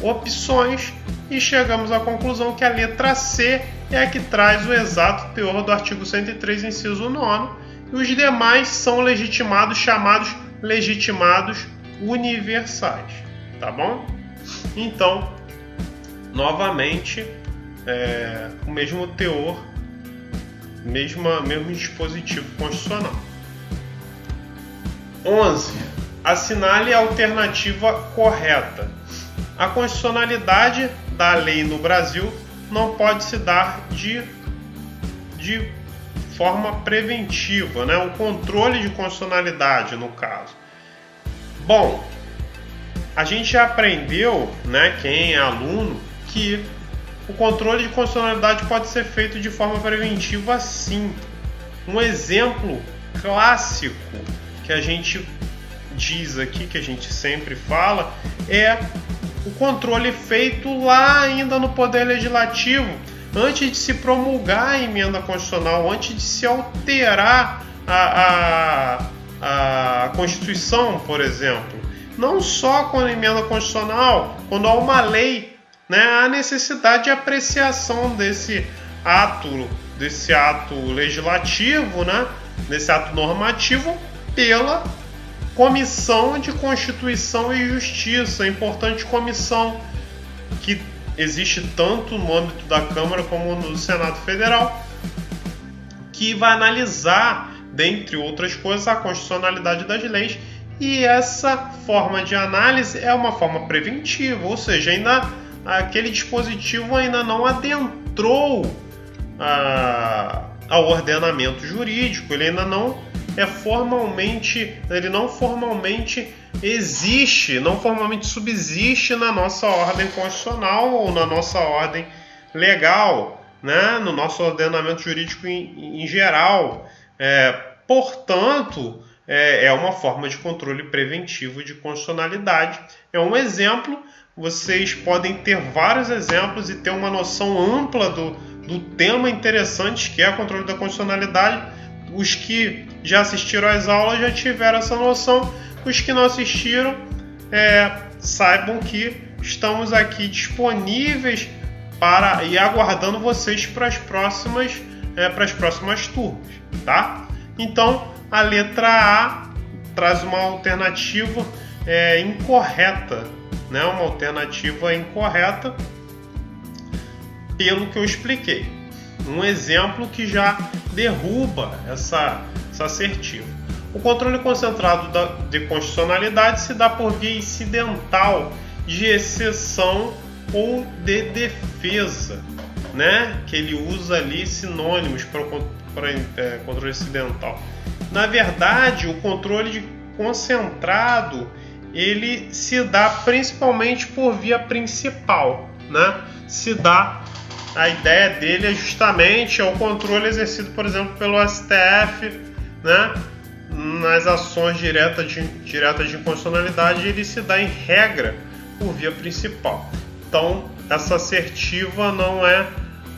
opções e chegamos à conclusão que a letra C é a que traz o exato teor do artigo 103, inciso 9, e os demais são legitimados, chamados legitimados universais, tá bom? Então, novamente, o mesmo teor, mesmo dispositivo constitucional. 11. Assinale a alternativa correta. A constitucionalidade da lei no Brasil não pode se dar de forma preventiva, né? O controle de constitucionalidade, no caso. Bom, a gente já aprendeu, né, quem é aluno, que o controle de constitucionalidade pode ser feito de forma preventiva, sim. Um exemplo clássico que a gente diz aqui, que a gente sempre fala, é o controle feito lá ainda no Poder Legislativo, antes de se promulgar a emenda constitucional, antes de se alterar a Constituição, por exemplo. Não só com a emenda constitucional, quando há uma lei, né, há necessidade de apreciação desse ato legislativo, né, desse ato normativo, pela Comissão de Constituição e Justiça, a importante comissão que existe tanto no âmbito da Câmara como no Senado Federal, que vai analisar, dentre outras coisas, a constitucionalidade das leis, e essa forma de análise é uma forma preventiva, ou seja, ainda aquele dispositivo ainda não adentrou ao ordenamento jurídico, ele ainda não não formalmente existe, não formalmente subsiste na nossa ordem constitucional ou na nossa ordem legal, né? No nosso ordenamento jurídico em geral. Portanto, é uma forma de controle preventivo de constitucionalidade. É um exemplo, vocês podem ter vários exemplos e ter uma noção ampla do tema interessante que é o controle da constitucionalidade. Os que já assistiram às aulas já tiveram essa noção. Os que não assistiram, saibam que estamos aqui disponíveis e aguardando vocês para as próximas turmas, tá? Então, a letra A traz uma alternativa incorreta, né? Uma alternativa incorreta pelo que eu expliquei. Um exemplo que já derruba essa assertiva. O controle concentrado de constitucionalidade se dá por via incidental, de exceção ou de defesa, né? Que ele usa ali sinônimos para controle incidental. Na verdade, o controle concentrado ele se dá principalmente por via principal, né? A ideia dele é justamente o controle exercido, por exemplo, pelo STF, né? Nas ações diretas de inconstitucionalidade, ele se dá em regra por via principal. Então, essa assertiva não é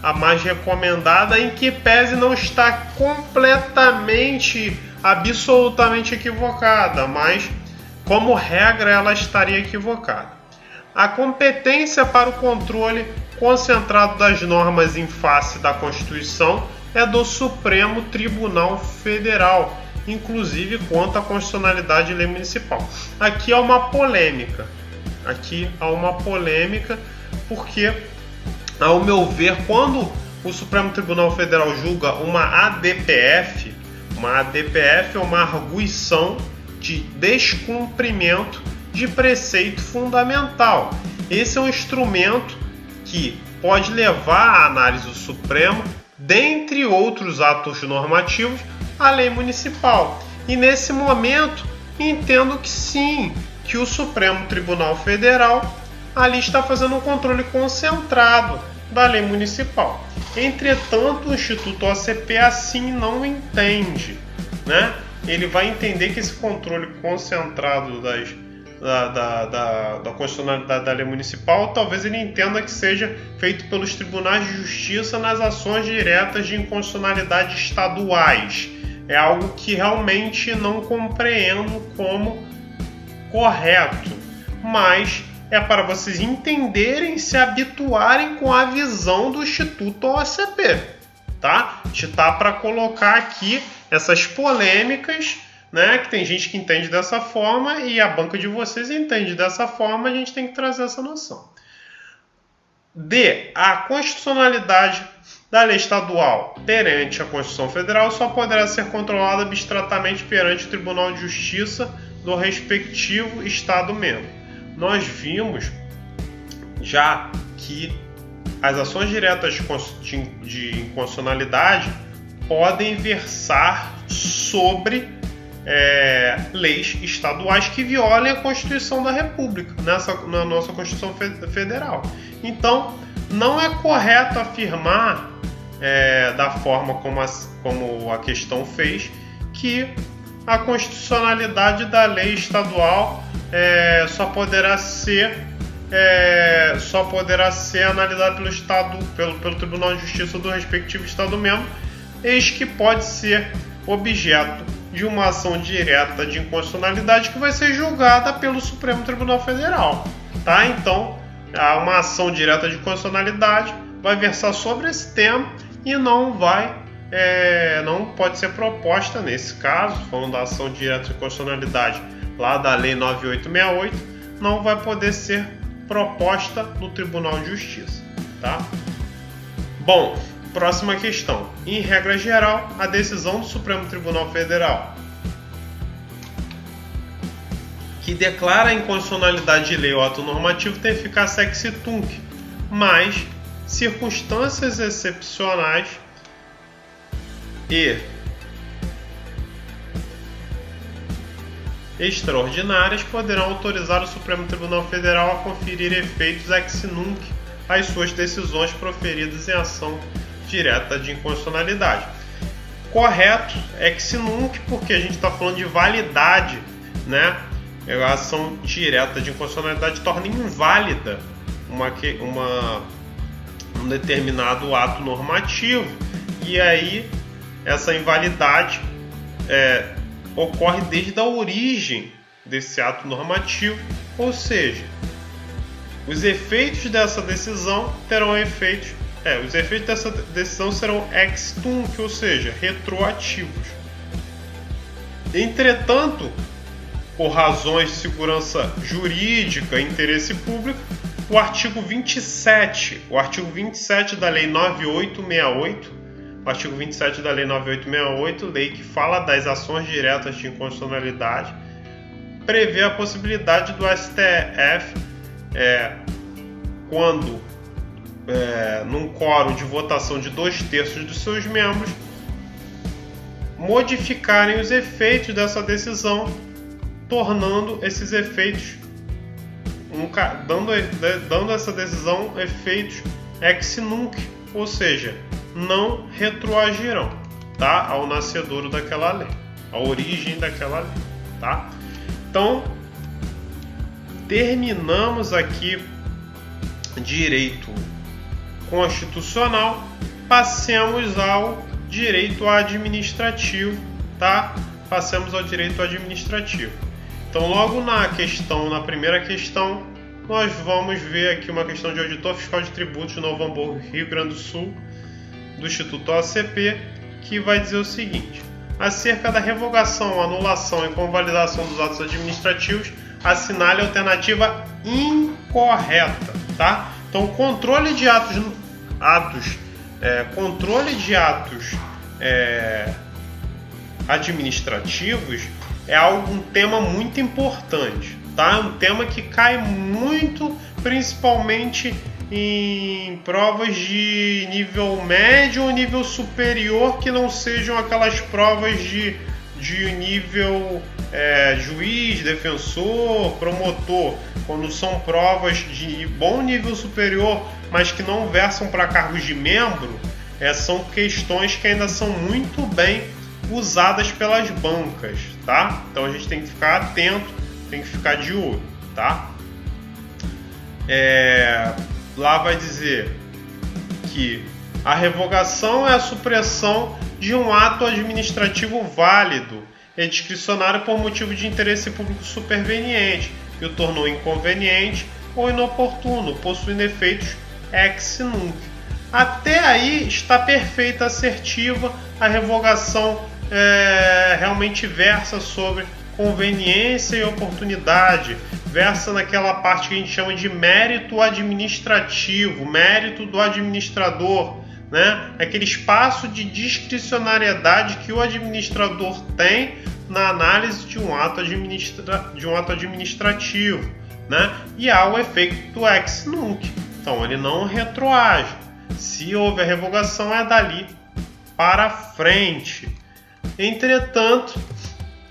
a mais recomendada, em que pese não estar completamente, absolutamente equivocada, mas como regra ela estaria equivocada. A competência para o controle concentrado das normas em face da Constituição é do Supremo Tribunal Federal, inclusive quanto à constitucionalidade e lei municipal. Aqui há uma polêmica. Porque, ao meu ver, quando o Supremo Tribunal Federal julga uma ADPF é uma arguição de descumprimento de preceito fundamental. Esse é um instrumento que pode levar à análise do Supremo, dentre outros atos normativos, a lei municipal. E nesse momento, entendo que sim, que o Supremo Tribunal Federal ali está fazendo um controle concentrado da lei municipal. Entretanto, o Instituto OCP assim não entende, né? Ele vai entender que esse controle concentrado da constitucionalidade da lei municipal, talvez ele entenda que seja feito pelos tribunais de justiça nas ações diretas de inconstitucionalidade estaduais. É algo que realmente não compreendo como correto, mas é para vocês entenderem e se habituarem com a visão do Instituto OCP, tá? A gente tá para colocar aqui essas polêmicas, né? Que tem gente que entende dessa forma e a banca de vocês entende dessa forma, a gente tem que trazer essa noção. A constitucionalidade da lei estadual perante a Constituição Federal só poderá ser controlada abstratamente perante o Tribunal de Justiça do respectivo Estado membro. Nós vimos já que as ações diretas de inconstitucionalidade podem versar sobre leis estaduais que violem a Constituição da República, na nossa Constituição Federal. Então, não é correto afirmar, da forma como a questão fez, que a constitucionalidade da lei estadual só poderá ser analisada pelo Tribunal de Justiça do respectivo Estado membro, eis que pode ser objeto de uma ação direta de inconstitucionalidade que vai ser julgada pelo Supremo Tribunal Federal. Tá? Então, uma ação direta de inconstitucionalidade vai versar sobre esse tema e não pode ser proposta nesse caso, falando da ação direta de inconstitucionalidade lá da Lei 9868, não vai poder ser proposta no Tribunal de Justiça. Tá? Bom, próxima questão. Em regra geral, a decisão do Supremo Tribunal Federal que declara a inconstitucionalidade de lei ou ato normativo tem eficácia ex tunc, mas circunstâncias excepcionais e extraordinárias poderão autorizar o Supremo Tribunal Federal a conferir efeitos ex nunc às suas decisões proferidas em ação direta de inconstitucionalidade. Correto, ex nunc, porque a gente está falando de validade, né? A ação direta de inconstitucionalidade torna inválida um determinado ato normativo, e aí essa invalidade ocorre desde a origem desse ato normativo, ou seja, os efeitos dessa decisão serão ex tunc, ou seja, retroativos. Entretanto, por razões de segurança jurídica e interesse público, o artigo 27 da Lei 9868, lei que fala das ações diretas de inconstitucionalidade, prevê a possibilidade do STF, quando num quórum de votação de 2/3 dos seus membros, modificarem os efeitos dessa decisão, tornando esses efeitos, dando essa decisão efeitos ex nunc, ou seja, não retroagirão, tá? Ao nascedouro daquela lei, à origem daquela lei, tá? Então, terminamos aqui direito constitucional, passemos ao direito administrativo, tá? Passemos ao direito administrativo. Então, logo na primeira questão, nós vamos ver aqui uma questão de auditor fiscal de tributos de Novo Hamburgo, Rio Grande do Sul, do Instituto OACP, que vai dizer o seguinte: acerca da revogação, anulação e convalidação dos atos administrativos, assinale a alternativa incorreta, tá? Então, controle de atos administrativos é um tema muito importante, tá? Um tema que cai muito, principalmente em provas de nível médio ou nível superior, que não sejam aquelas provas de nível juiz, defensor, promotor. Quando são provas de bom nível superior, mas que não versam para cargos de membro, são questões que ainda são muito bem usadas pelas bancas, tá? Então a gente tem que ficar atento, tem que ficar de olho, tá? Lá vai dizer que a revogação é a supressão de um ato administrativo válido e discricionário por motivo de interesse público superveniente, que o tornou inconveniente ou inoportuno, possuindo efeitos ex nunc. Até aí está perfeita, assertiva. A revogação realmente versa sobre conveniência e oportunidade, versa naquela parte que a gente chama de mérito administrativo, mérito do administrador, né? Aquele espaço de discricionariedade que o administrador tem na análise de um ato administrativo, né? E há o efeito ex nunc, então ele não retroage. Se houver revogação, é dali para frente. Entretanto,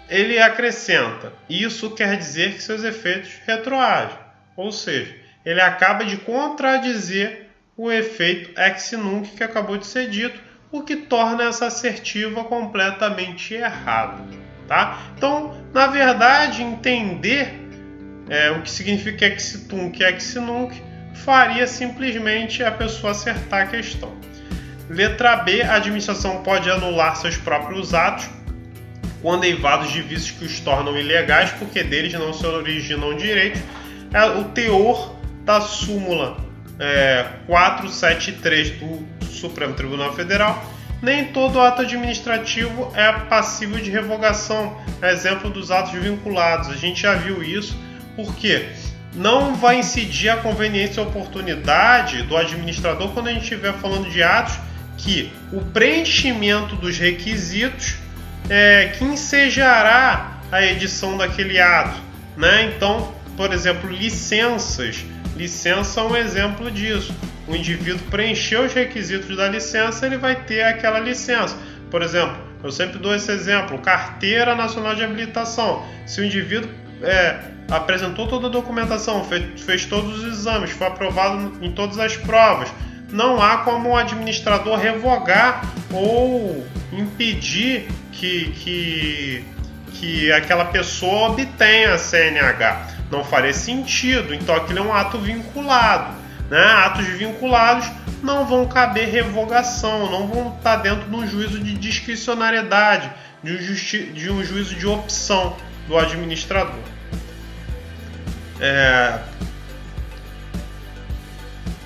ele acrescenta: isso quer dizer que seus efeitos retroagem, ou seja, ele acaba de contradizer o efeito ex nunc que acabou de ser dito, o que torna essa assertiva completamente errada, tá? Então, na verdade, entender o que significa ex tunc e ex nunc faria simplesmente a pessoa acertar a questão. Letra B, a administração pode anular seus próprios atos quando eivados de vícios que os tornam ilegais, porque deles não se originam direitos. O teor da súmula 473 do Supremo Tribunal Federal. Nem todo ato administrativo é passível de revogação. Exemplo dos atos vinculados. A gente já viu isso, porque não vai incidir a conveniência e oportunidade do administrador quando a gente estiver falando de atos que o preenchimento dos requisitos que ensejará a edição daquele ato, né? Então, por exemplo, licenças. Licença é um exemplo disso. O indivíduo preencheu os requisitos da licença, ele vai ter aquela licença. Por exemplo, eu sempre dou esse exemplo, Carteira Nacional de Habilitação. Se o indivíduo apresentou toda a documentação, fez todos os exames, foi aprovado em todas as provas, não há como o administrador revogar ou impedir que aquela pessoa obtenha a CNH. Não faria sentido, então aquilo é um ato vinculado, né? Atos vinculados não vão caber revogação, não vão estar dentro de um juízo de discricionariedade, de um juízo de opção do administrador.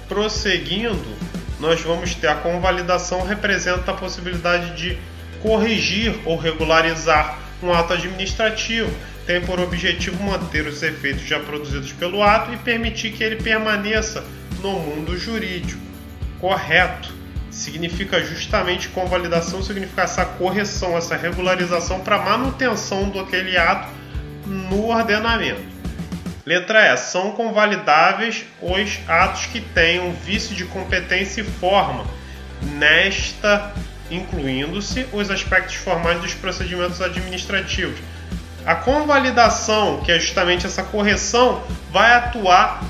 Prosseguindo, nós vamos ter a convalidação, representa a possibilidade de corrigir ou regularizar um ato administrativo, tem por objetivo manter os efeitos já produzidos pelo ato e permitir que ele permaneça no mundo jurídico. Correto. Significa justamente convalidação, significa essa correção, essa regularização para manutenção daquele ato no ordenamento. Letra E. São convalidáveis os atos que tenham vício de competência e forma, incluindo-se os aspectos formais dos procedimentos administrativos. A convalidação, que é justamente essa correção, vai atuar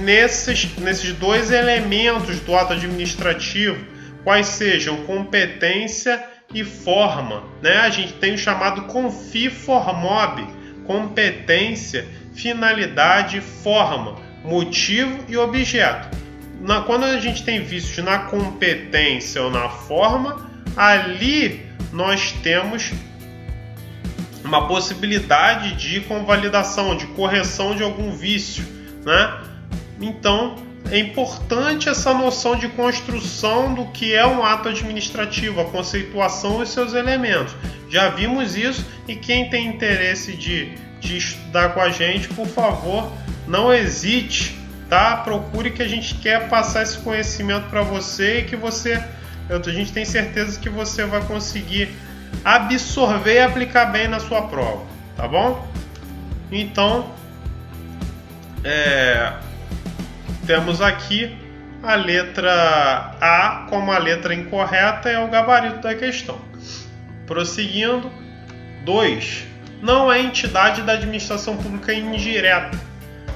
nesses dois elementos do ato administrativo, quais sejam competência e forma, né? A gente tem o chamado confi-formob, competência, finalidade, forma, motivo e objeto. quando a gente tem vícios na competência ou na forma, ali nós temos uma possibilidade de convalidação, de correção de algum vício, né? Então, é importante essa noção de construção do que é um ato administrativo, a conceituação e seus elementos. Já vimos isso, e quem tem interesse de estudar com a gente, por favor, não hesite, tá? Procure, que a gente quer passar esse conhecimento para você e que a gente tem certeza que você vai conseguir absorver e aplicar bem na sua prova, tá bom? Então, temos aqui a letra A como a letra incorreta, é o gabarito da questão. Prosseguindo, 2. Não é entidade da administração pública indireta.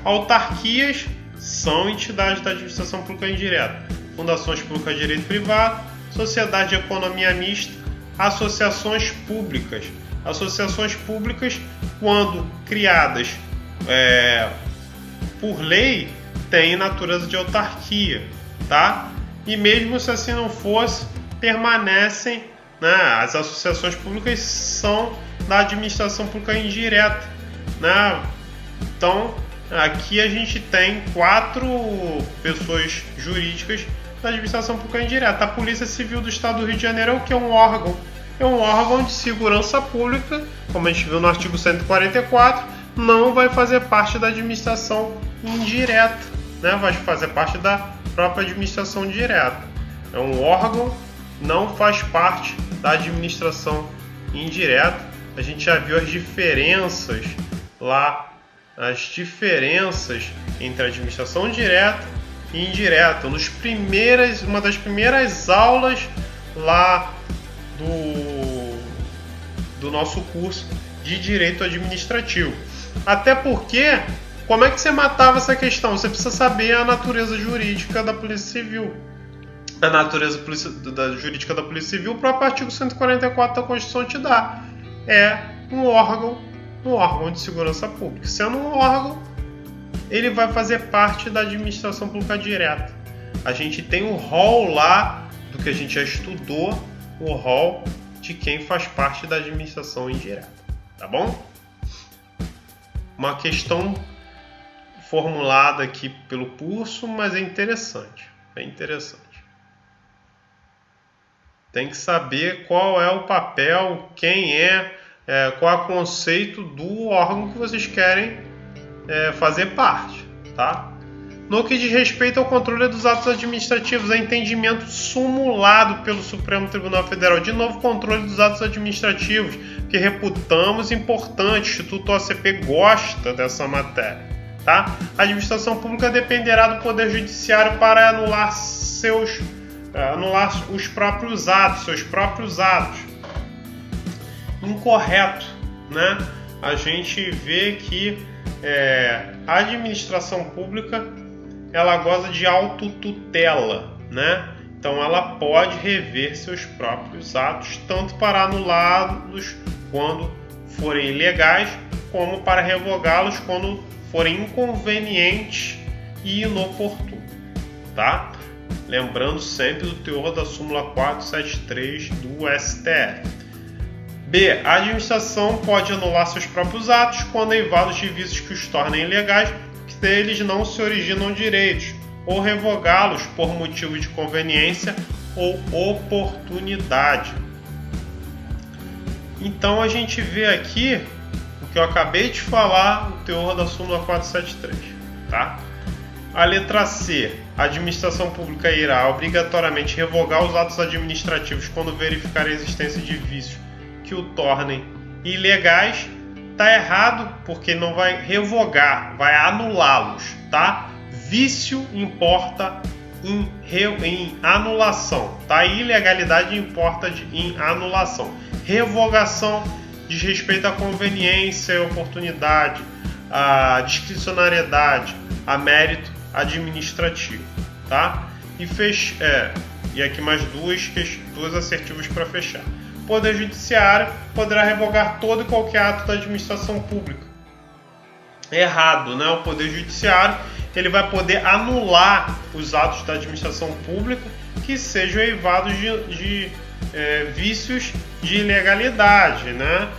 Autarquias são entidades da administração pública indireta. Fundações públicas de direito privado, sociedade de economia mista, associações públicas. Associações públicas, quando criadas por lei, têm natureza de autarquia, tá? E mesmo se assim não fosse, permanecem, né? As associações públicas são da administração pública indireta, né? Então, aqui a gente tem 4 pessoas jurídicas da administração pública indireta. A Polícia Civil do Estado do Rio de Janeiro é o que? Um órgão. É um órgão de segurança pública, como a gente viu no artigo 144, não vai fazer parte da administração indireta, né? Vai fazer parte da própria administração direta. É um órgão, não faz parte da administração indireta. A gente já viu as diferenças lá, as diferenças entre a administração direta e indireta. Uma das primeiras aulas lá do nosso curso de Direito Administrativo. Até porque, como é que você matava essa questão? Você precisa saber a natureza jurídica da Polícia Civil. A natureza jurídica da Polícia Civil, o próprio artigo 144 da Constituição te dá. É um órgão de segurança pública. Sendo um órgão, ele vai fazer parte da administração pública direta. A gente tem o rol lá, do que a gente já estudou, o rol de quem faz parte da administração indireta. Tá bom? Uma questão formulada aqui pelo curso, mas é interessante. Bem interessante. Tem que saber qual é o papel, qual é o conceito do órgão que vocês querem fazer parte, tá? No que diz respeito ao controle dos atos administrativos, é entendimento sumulado pelo Supremo Tribunal Federal. De novo, controle dos atos administrativos, que reputamos importante. O Instituto OCP gosta dessa matéria, tá? A administração pública dependerá do Poder Judiciário para anular os próprios atos, seus próprios atos. Incorreto, né? A gente vê que a administração pública, ela goza de autotutela, né? Então ela pode rever seus próprios atos, tanto para anulá-los quando forem ilegais, como para revogá-los quando forem inconvenientes e inoportunos, tá? Lembrando sempre do teor da súmula 473 do STF. B. A administração pode anular seus próprios atos quando eivados de vícios que os tornem ilegais, que deles não se originam direitos, ou revogá-los por motivo de conveniência ou oportunidade. Então a gente vê aqui o que eu acabei de falar, o teor da súmula 473, tá? A letra C. A administração pública irá obrigatoriamente revogar os atos administrativos quando verificar a existência de vícios que o tornem ilegais. Tá errado, porque não vai revogar, vai anulá-los, tá? Vício importa em anulação, tá? Ilegalidade importa em anulação. Revogação diz respeito à conveniência, à oportunidade, à discricionariedade, a mérito administrativo, tá? E aqui mais duas assertivas para fechar. O Poder Judiciário poderá revogar todo e qualquer ato da administração pública. Errado, né? O Poder Judiciário, ele vai poder anular os atos da administração pública que sejam eivados de vícios de ilegalidade, né?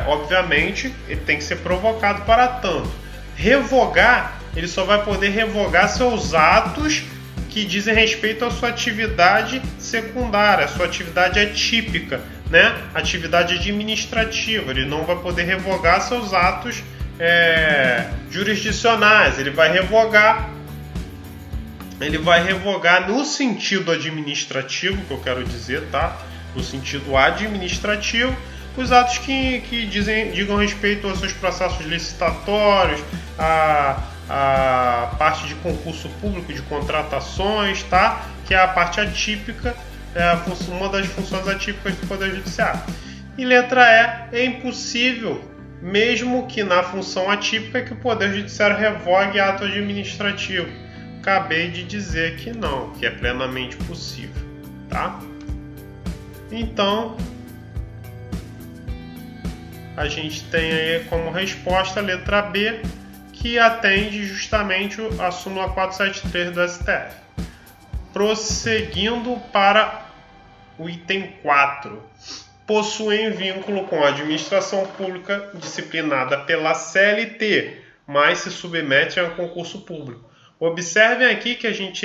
Obviamente, ele tem que ser provocado para tanto. Revogar, ele só vai poder revogar seus atos que dizem respeito à sua atividade secundária, à sua atividade atípica, né? Atividade administrativa. Ele não vai poder revogar seus atos jurisdicionais. Ele vai revogar no sentido administrativo, que eu quero dizer, tá? No sentido administrativo, os atos que digam respeito aos seus processos licitatórios, a parte de concurso público, de contratações, tá? Que é a parte atípica, uma das funções atípicas do Poder Judiciário. E letra E, é impossível, mesmo que na função atípica, que o Poder Judiciário revogue ato administrativo. Acabei de dizer que não, que é plenamente possível, tá? Então, a gente tem aí como resposta a letra B, que atende justamente a súmula 473 do STF. Prosseguindo para o item 4. Possuem vínculo com a administração pública disciplinada pela CLT, mas se submetem a concurso público. Observem aqui que a gente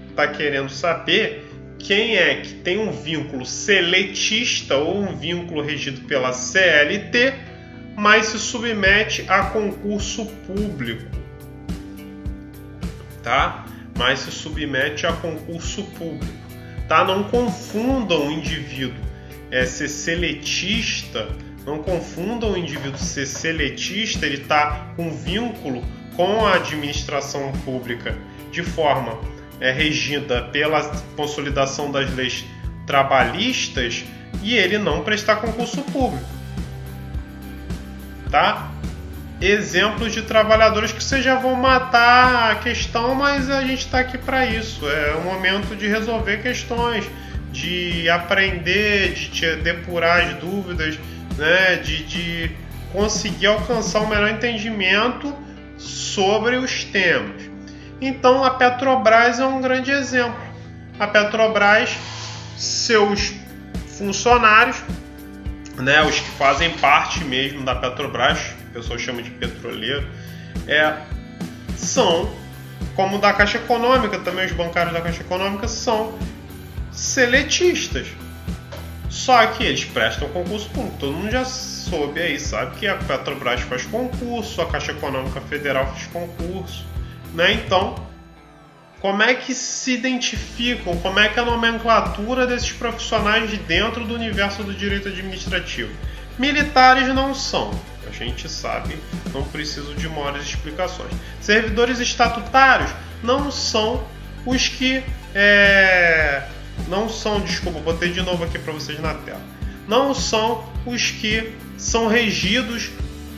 está querendo saber quem é que tem um vínculo seletista ou um vínculo regido pela CLT, mas se submete a concurso público, tá? Mas se submete a concurso público, tá? Não confundam o indivíduo ser seletista, não confundam o indivíduo ser seletista, ele está com vínculo com a administração pública de forma regida pela consolidação das leis trabalhistas e ele não prestar concurso público, tá? Exemplos de trabalhadores que vocês já vão matar a questão, mas a gente está aqui para isso. É o momento de resolver questões, de aprender, de depurar as dúvidas, né? de conseguir alcançar o melhor entendimento sobre os temas. Então a Petrobras é um grande exemplo. A Petrobras, seus funcionários, né, os que fazem parte mesmo da Petrobras, o pessoal chama de petroleiro, são, como da Caixa Econômica, também os bancários da Caixa Econômica são seletistas. Só que eles prestam concurso público. Todo mundo já soube aí, sabe que a Petrobras faz concurso, a Caixa Econômica Federal faz concurso, né? Então, como é que se identificam, como é que é a nomenclatura desses profissionais de dentro do universo do direito administrativo? Militares não são, a gente sabe, não preciso de maiores explicações. Servidores estatutários não são os que... desculpa, botei de novo aqui para vocês na tela. Não são os que são regidos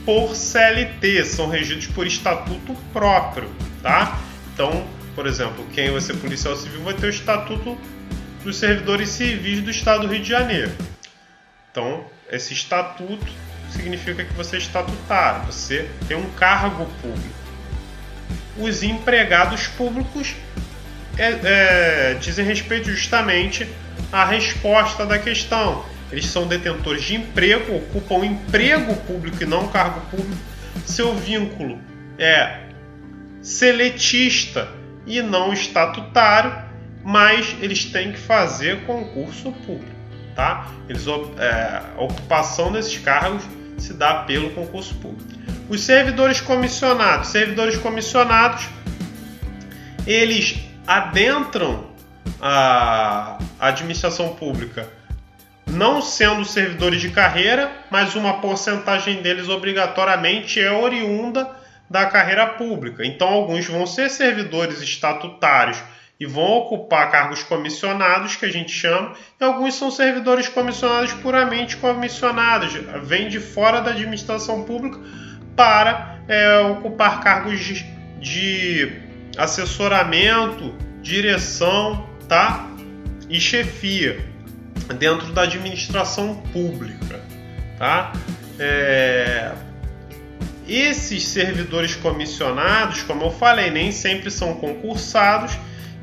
por CLT, são regidos por estatuto próprio, tá? Então, por exemplo, quem vai ser policial civil vai ter o estatuto dos servidores civis do estado do Rio de Janeiro. Então, esse estatuto significa que você é estatutário, você tem um cargo público. Os empregados públicos dizem respeito justamente à resposta da questão. Eles são detentores de emprego, ocupam emprego público e não cargo público. Seu vínculo é seletista e não estatutário, mas eles têm que fazer concurso público, tá? A ocupação desses cargos se dá pelo concurso público. Os servidores comissionados, eles adentram a administração pública não sendo servidores de carreira, mas uma porcentagem deles obrigatoriamente é oriunda da carreira pública. Então, alguns vão ser servidores estatutários e vão ocupar cargos comissionados, que a gente chama, e alguns são servidores comissionados puramente comissionados, vêm de fora da administração pública para ocupar cargos de assessoramento, direção, tá? E chefia dentro da administração pública, tá? Esses servidores comissionados, como eu falei, nem sempre são concursados,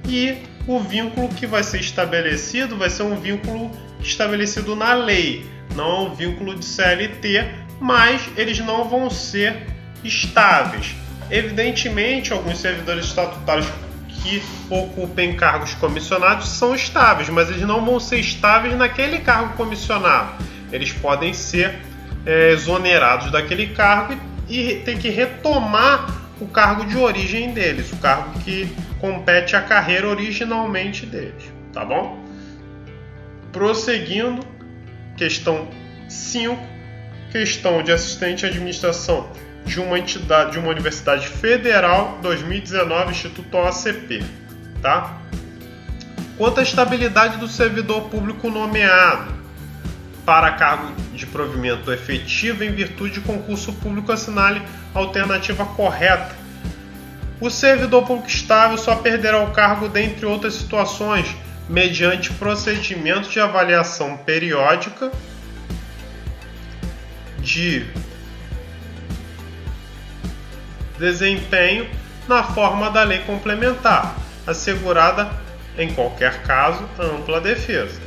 e o vínculo que vai ser estabelecido vai ser um vínculo estabelecido na lei, não é um vínculo de CLT, mas eles não vão ser estáveis. Evidentemente, alguns servidores estatutários que ocupem cargos comissionados são estáveis, mas eles não vão ser estáveis naquele cargo comissionado. Eles podem ser exonerados daquele cargo e ter que retomar o cargo de origem deles, o cargo que compete à carreira originalmente deles, tá bom? Prosseguindo, questão 5, questão de assistente de administração de uma entidade, de uma universidade federal, 2019, Instituto OACP, tá? Quanto à estabilidade do servidor público nomeado para cargo de provimento efetivo em virtude de concurso público, assinale a alternativa correta. O servidor público estável só perderá o cargo, dentre outras situações, mediante procedimento de avaliação periódica de desempenho na forma da lei complementar, assegurada, em qualquer caso, a ampla defesa.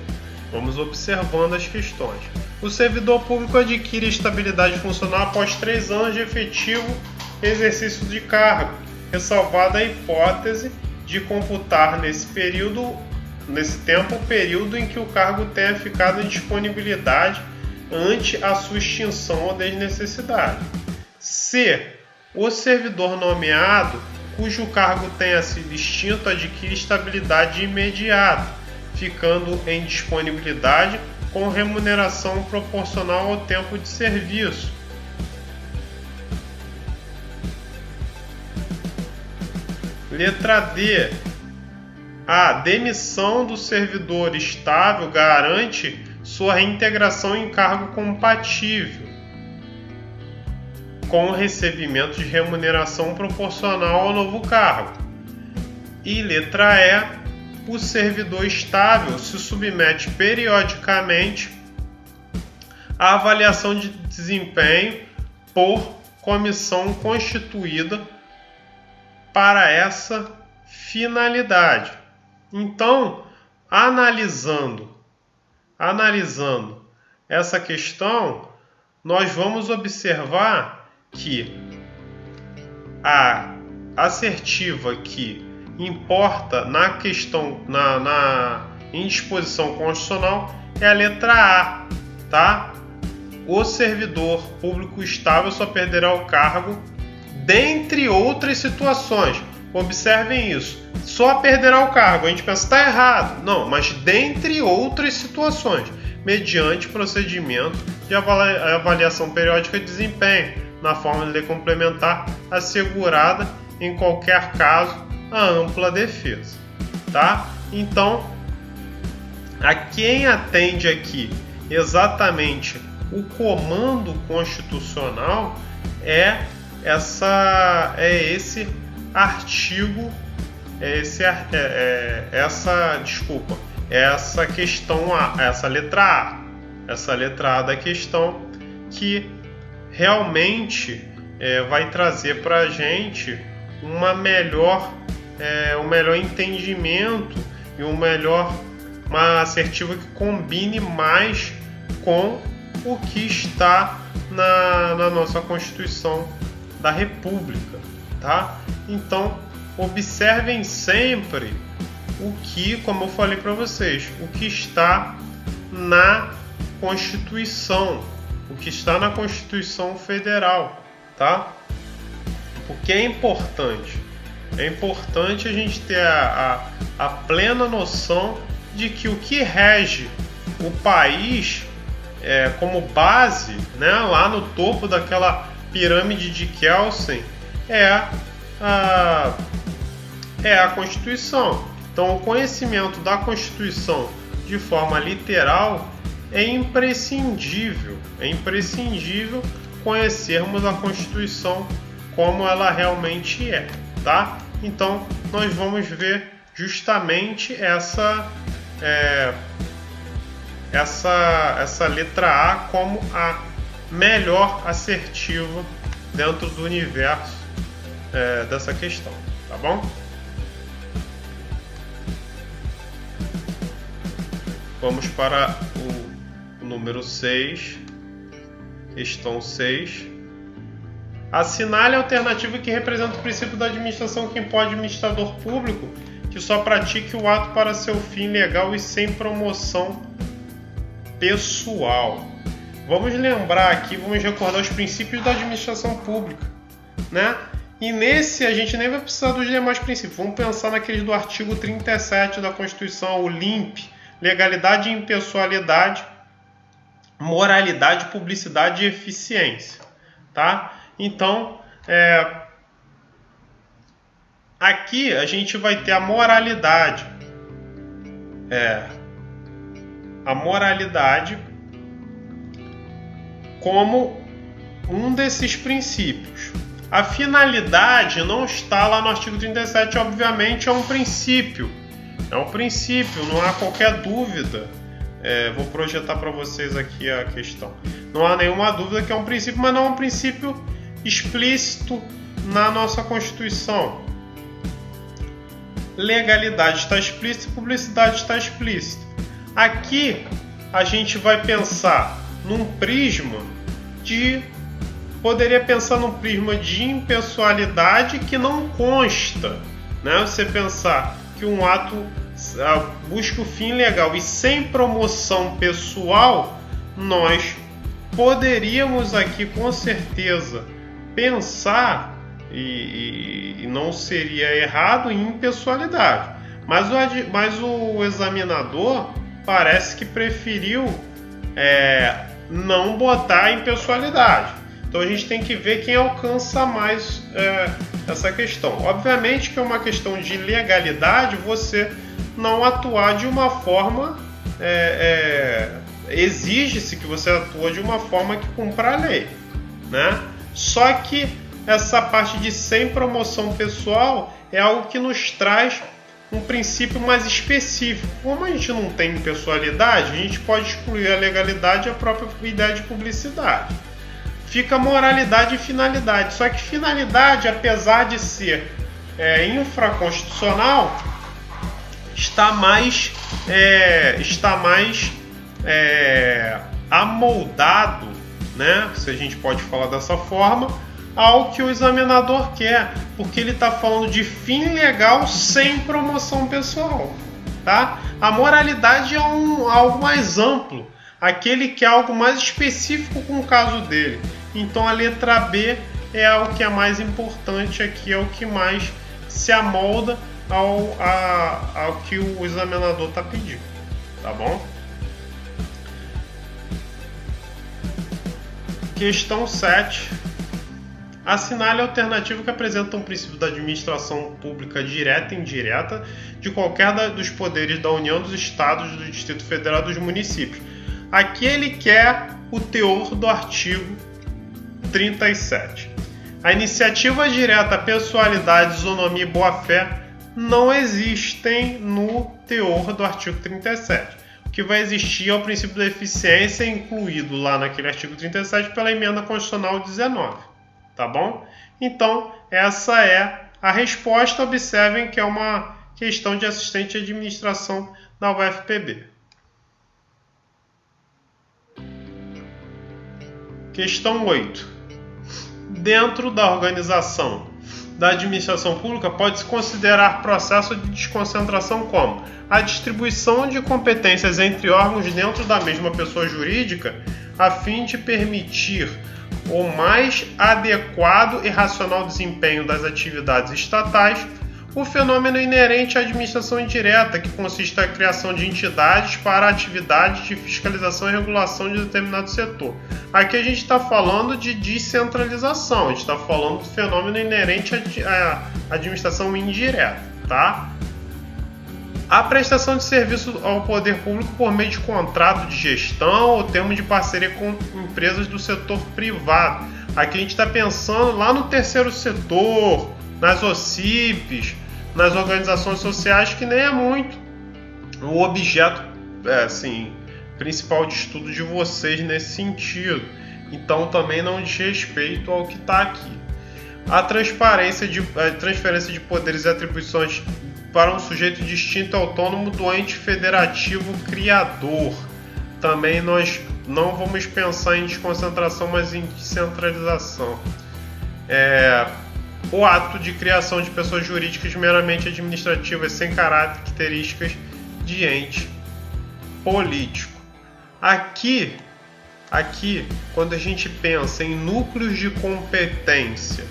Vamos observando as questões. O servidor público adquire estabilidade funcional após 3 anos de efetivo exercício de cargo, ressalvada a hipótese de computar nesse tempo o período em que o cargo tenha ficado em disponibilidade ante a sua extinção ou desnecessidade. C. O servidor nomeado, cujo cargo tenha sido extinto, adquire estabilidade imediata, ficando em disponibilidade com remuneração proporcional ao tempo de serviço. Letra D. A demissão do servidor estável garante sua reintegração em cargo compatível com o recebimento de remuneração proporcional ao novo cargo. E letra E. O servidor estável se submete periodicamente à avaliação de desempenho por comissão constituída para essa finalidade. Então, analisando essa questão, nós vamos observar que a assertiva que importa na questão, na indisposição constitucional, é a letra A, tá? O servidor público estável só perderá o cargo, dentre outras situações. Observem isso. Só perderá o cargo. A gente pensa, está errado. Não, mas dentre outras situações, mediante procedimento de avaliação periódica de desempenho, na forma de lei complementar, assegurada, em qualquer caso, a ampla defesa, tá? Então, a quem atende aqui exatamente o comando constitucional é esse artigo, essa questão A, essa letra A da questão, que realmente vai trazer para a gente um melhor entendimento e uma assertiva que combine mais com o que está na nossa Constituição da República, tá? Então, observem sempre o que, como eu falei para vocês, o que está na Constituição, o que está na Constituição Federal, tá? Porque é importante. É importante a gente ter a plena noção de que o que rege o país como base, né, lá no topo daquela pirâmide de Kelsen, é a Constituição. Então, o conhecimento da Constituição de forma literal é imprescindível. É imprescindível conhecermos a Constituição como ela realmente é, tá? Então, nós vamos ver justamente essa letra A como a melhor assertiva dentro do universo dessa questão, tá bom? Vamos para o número 6, questão 6. Assinale a alternativa que representa o princípio da administração que impõe ao administrador público que só pratique o ato para seu fim legal e sem promoção pessoal. Vamos lembrar aqui, vamos recordar os princípios da administração pública, né? E nesse a gente nem vai precisar dos demais princípios. Vamos pensar naqueles do artigo 37 da Constituição, o LIMP, legalidade e impessoalidade, moralidade, publicidade e eficiência, tá? Então, aqui a gente vai ter a moralidade. A moralidade como um desses princípios. A finalidade não está lá no artigo 37, obviamente é um princípio. É um princípio, não há qualquer dúvida. Vou projetar para vocês aqui a questão. Não há nenhuma dúvida que é um princípio, mas não é um princípio explícito na nossa Constituição. Legalidade está explícita e publicidade está explícita. Aqui a gente vai pensar num prisma poderia pensar num prisma de impessoalidade que não consta, né? Você pensar que um ato busca o fim legal e sem promoção pessoal, nós poderíamos aqui com certeza pensar, e não seria errado, em impessoalidade. Mas o examinador parece que preferiu não botar impessoalidade. Então a gente tem que ver quem alcança mais essa questão. Obviamente que é uma questão de legalidade você não atuar de uma forma... exige-se que você atue de uma forma que cumpra a lei, né? Só que essa parte de sem promoção pessoal é algo que nos traz um princípio mais específico. Como a gente não tem impessoalidade, a gente pode excluir a legalidade e a própria ideia de publicidade. Fica moralidade e finalidade. Só que finalidade, apesar de ser infraconstitucional, está mais amoldado, né? Se a gente pode falar dessa forma, ao que o examinador quer, porque ele está falando de fim legal sem promoção pessoal, tá? A moralidade é algo mais amplo, aquele que é algo mais específico com o caso dele. Então a letra B é o que é mais importante aqui, é o que mais se amolda ao que o examinador está pedindo, tá bom? Questão 7. Assinale a alternativa que apresenta um princípio da administração pública direta e indireta de qualquer dos poderes da União, dos Estados, do Distrito Federal e dos municípios. Aqui ele quer o teor do artigo 37. A iniciativa direta, pessoalidade, isonomia e boa-fé não existem no teor do artigo 37. O que vai existir é o princípio da eficiência, incluído lá naquele artigo 37 pela emenda constitucional 19. Tá bom? Então, essa é a resposta. Observem que é uma questão de assistente de administração da UFPB. Questão 8. Dentro da organização da administração pública, pode-se considerar processo de desconcentração como a distribuição de competências entre órgãos dentro da mesma pessoa jurídica, a fim de permitir o mais adequado e racional desempenho das atividades estatais, o fenômeno inerente à administração indireta, que consiste na criação de entidades para atividades de fiscalização e regulação de determinado setor. Aqui a gente está falando de descentralização, a gente está falando do fenômeno inerente à administração indireta, tá? A prestação de serviço ao poder público por meio de contrato de gestão ou termo de parceria com empresas do setor privado. Aqui a gente está pensando lá no terceiro setor, nas OCIPs, nas organizações sociais, que nem é muito o objeto principal de estudo de vocês nesse sentido. Então também não diz respeito ao que está aqui. A transferência de poderes e atribuições para um sujeito distinto e autônomo do ente federativo criador. Também nós não vamos pensar em desconcentração, mas em descentralização. O ato de criação de pessoas jurídicas meramente administrativas sem características de ente político. Aqui, quando a gente pensa em núcleos de competência,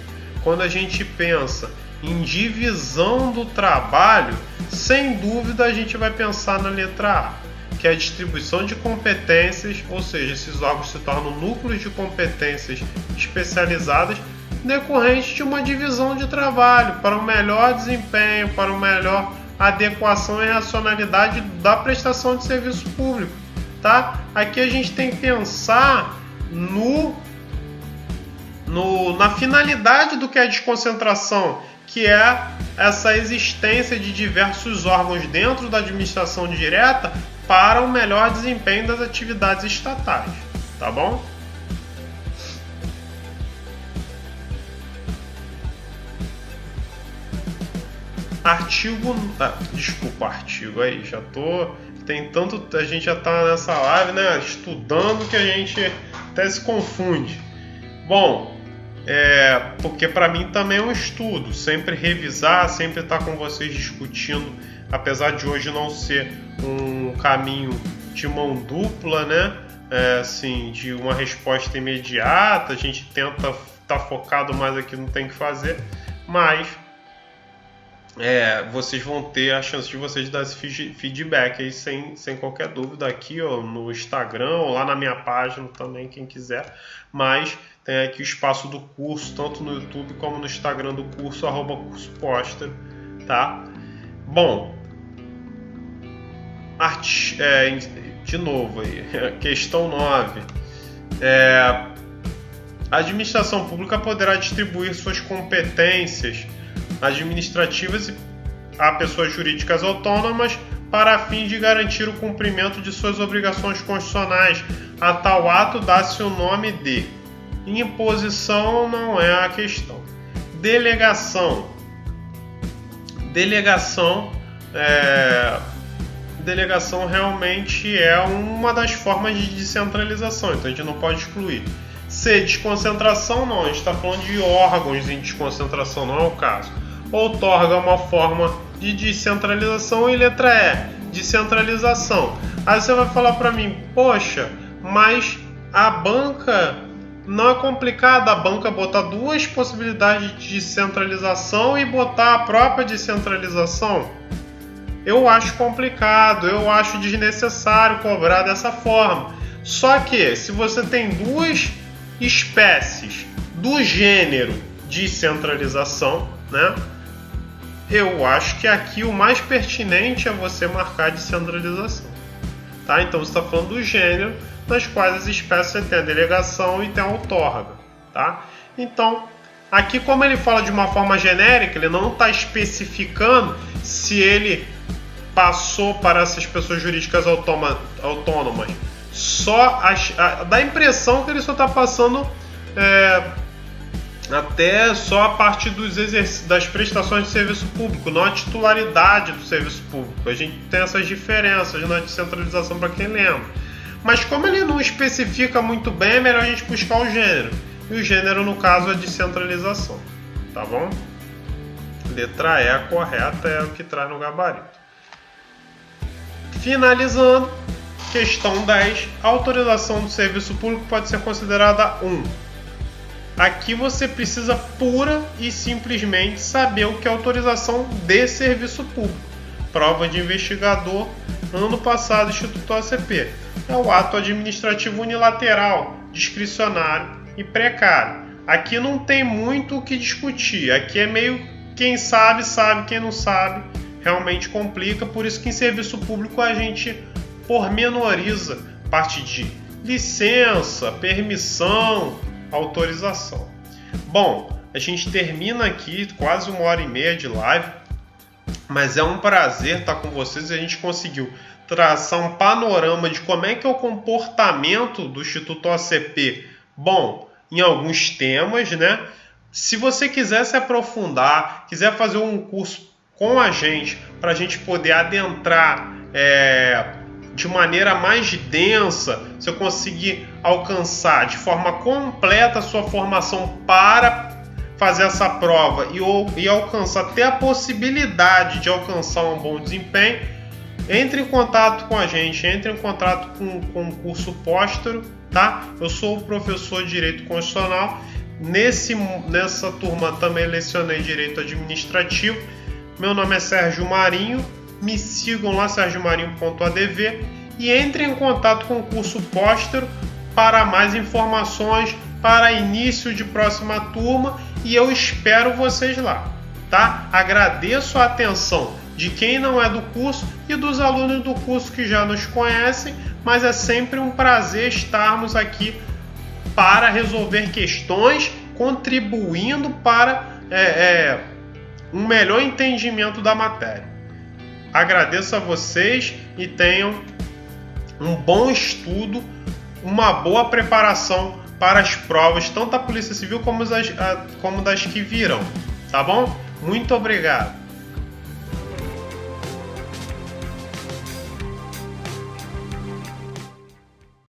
quando a gente pensa em divisão do trabalho, sem dúvida a gente vai pensar na letra A, que é a distribuição de competências, ou seja, esses órgãos se tornam núcleos de competências especializadas decorrente de uma divisão de trabalho para um melhor desempenho, para uma melhor adequação e racionalidade da prestação de serviço público, tá? Aqui a gente tem que pensar na finalidade do que é a desconcentração, que é essa existência de diversos órgãos dentro da administração direta para o melhor desempenho das atividades estatais, tá bom? Artigo aí, a gente já tá nessa live, né, estudando, que a gente até se confunde. Bom, porque para mim também é um estudo, sempre revisar, sempre estar com vocês discutindo, apesar de hoje não ser um caminho de mão dupla, né, assim, de uma resposta imediata, a gente tenta estar focado mais aqui no que tem que fazer, mas vocês vão ter a chance de vocês dar esse feedback aí sem qualquer dúvida aqui, ó, no Instagram ou lá na minha página também, quem quiser. Mas tem aqui o espaço do curso, tanto no YouTube como no Instagram do curso, @cursoposter, tá? Bom, de novo aí, questão 9. A administração pública poderá distribuir suas competências administrativas a pessoas jurídicas autônomas para fins de garantir o cumprimento de suas obrigações constitucionais. A tal ato dá-se o nome de imposição, não é a questão. Delegação realmente é uma das formas de descentralização, então a gente não pode excluir. C, desconcentração, não, a gente está falando de órgãos em desconcentração, não é o caso. Outorga uma forma de descentralização. E letra E, descentralização. Aí você vai falar para mim, poxa, mas a banca não é complicado a banca botar duas possibilidades de descentralização e botar a própria descentralização? Eu acho complicado, eu acho desnecessário cobrar dessa forma. Só que se você tem duas espécies do gênero descentralização, né? Eu acho que aqui o mais pertinente é você marcar descentralização, tá? Então você está falando do gênero, nas quais as espécies você tem a delegação e tem a outorga, tá? Então, aqui como ele fala de uma forma genérica, ele não está especificando se ele passou para essas pessoas jurídicas autônomas. Dá a impressão que ele só está passando até só a parte das prestações de serviço público, não a titularidade do serviço público. A gente tem essas diferenças na descentralização para quem lembra. Mas como ele não especifica muito bem, é melhor a gente buscar o gênero. E o gênero, no caso, é descentralização. Tá bom? Letra E, a correta, é o que traz no gabarito. Finalizando, questão 10. A autorização do serviço público pode ser considerada 1. Aqui você precisa pura e simplesmente saber o que é autorização de serviço público. Prova de investigador, ano passado, Instituto ACP. É o ato administrativo unilateral, discricionário e precário. Aqui não tem muito o que discutir. Aqui é meio quem sabe, sabe, quem não sabe, realmente complica. Por isso que em serviço público a gente pormenoriza parte de licença, permissão, autorização. Bom, a gente termina aqui quase 1h30 de live, mas é um prazer estar com vocês. A gente conseguiu traçar um panorama de como é que é o comportamento do Instituto ACP Bom, em alguns temas, né? Se você quiser se aprofundar, quiser fazer um curso com a gente, para a gente poder adentrar de maneira mais densa, se eu conseguir alcançar de forma completa a sua formação para fazer essa prova e alcançar até a possibilidade de alcançar um bom desempenho, entre em contato com a gente, entre em contato com o curso Póstero, tá? Eu sou o professor de Direito Constitucional. Nessa turma também lecionei Direito Administrativo. Meu nome é Sérgio Marinho. Me sigam lá, sergiomarinho.adv, e entrem em contato com o curso Póstero para mais informações, para início de próxima turma, e eu espero vocês lá, tá? Agradeço a atenção de quem não é do curso e dos alunos do curso que já nos conhecem, mas é sempre um prazer estarmos aqui para resolver questões, contribuindo para um melhor entendimento da matéria. Agradeço a vocês e tenham um bom estudo, uma boa preparação para as provas, tanto da Polícia Civil como das que virão, tá bom? Muito obrigado!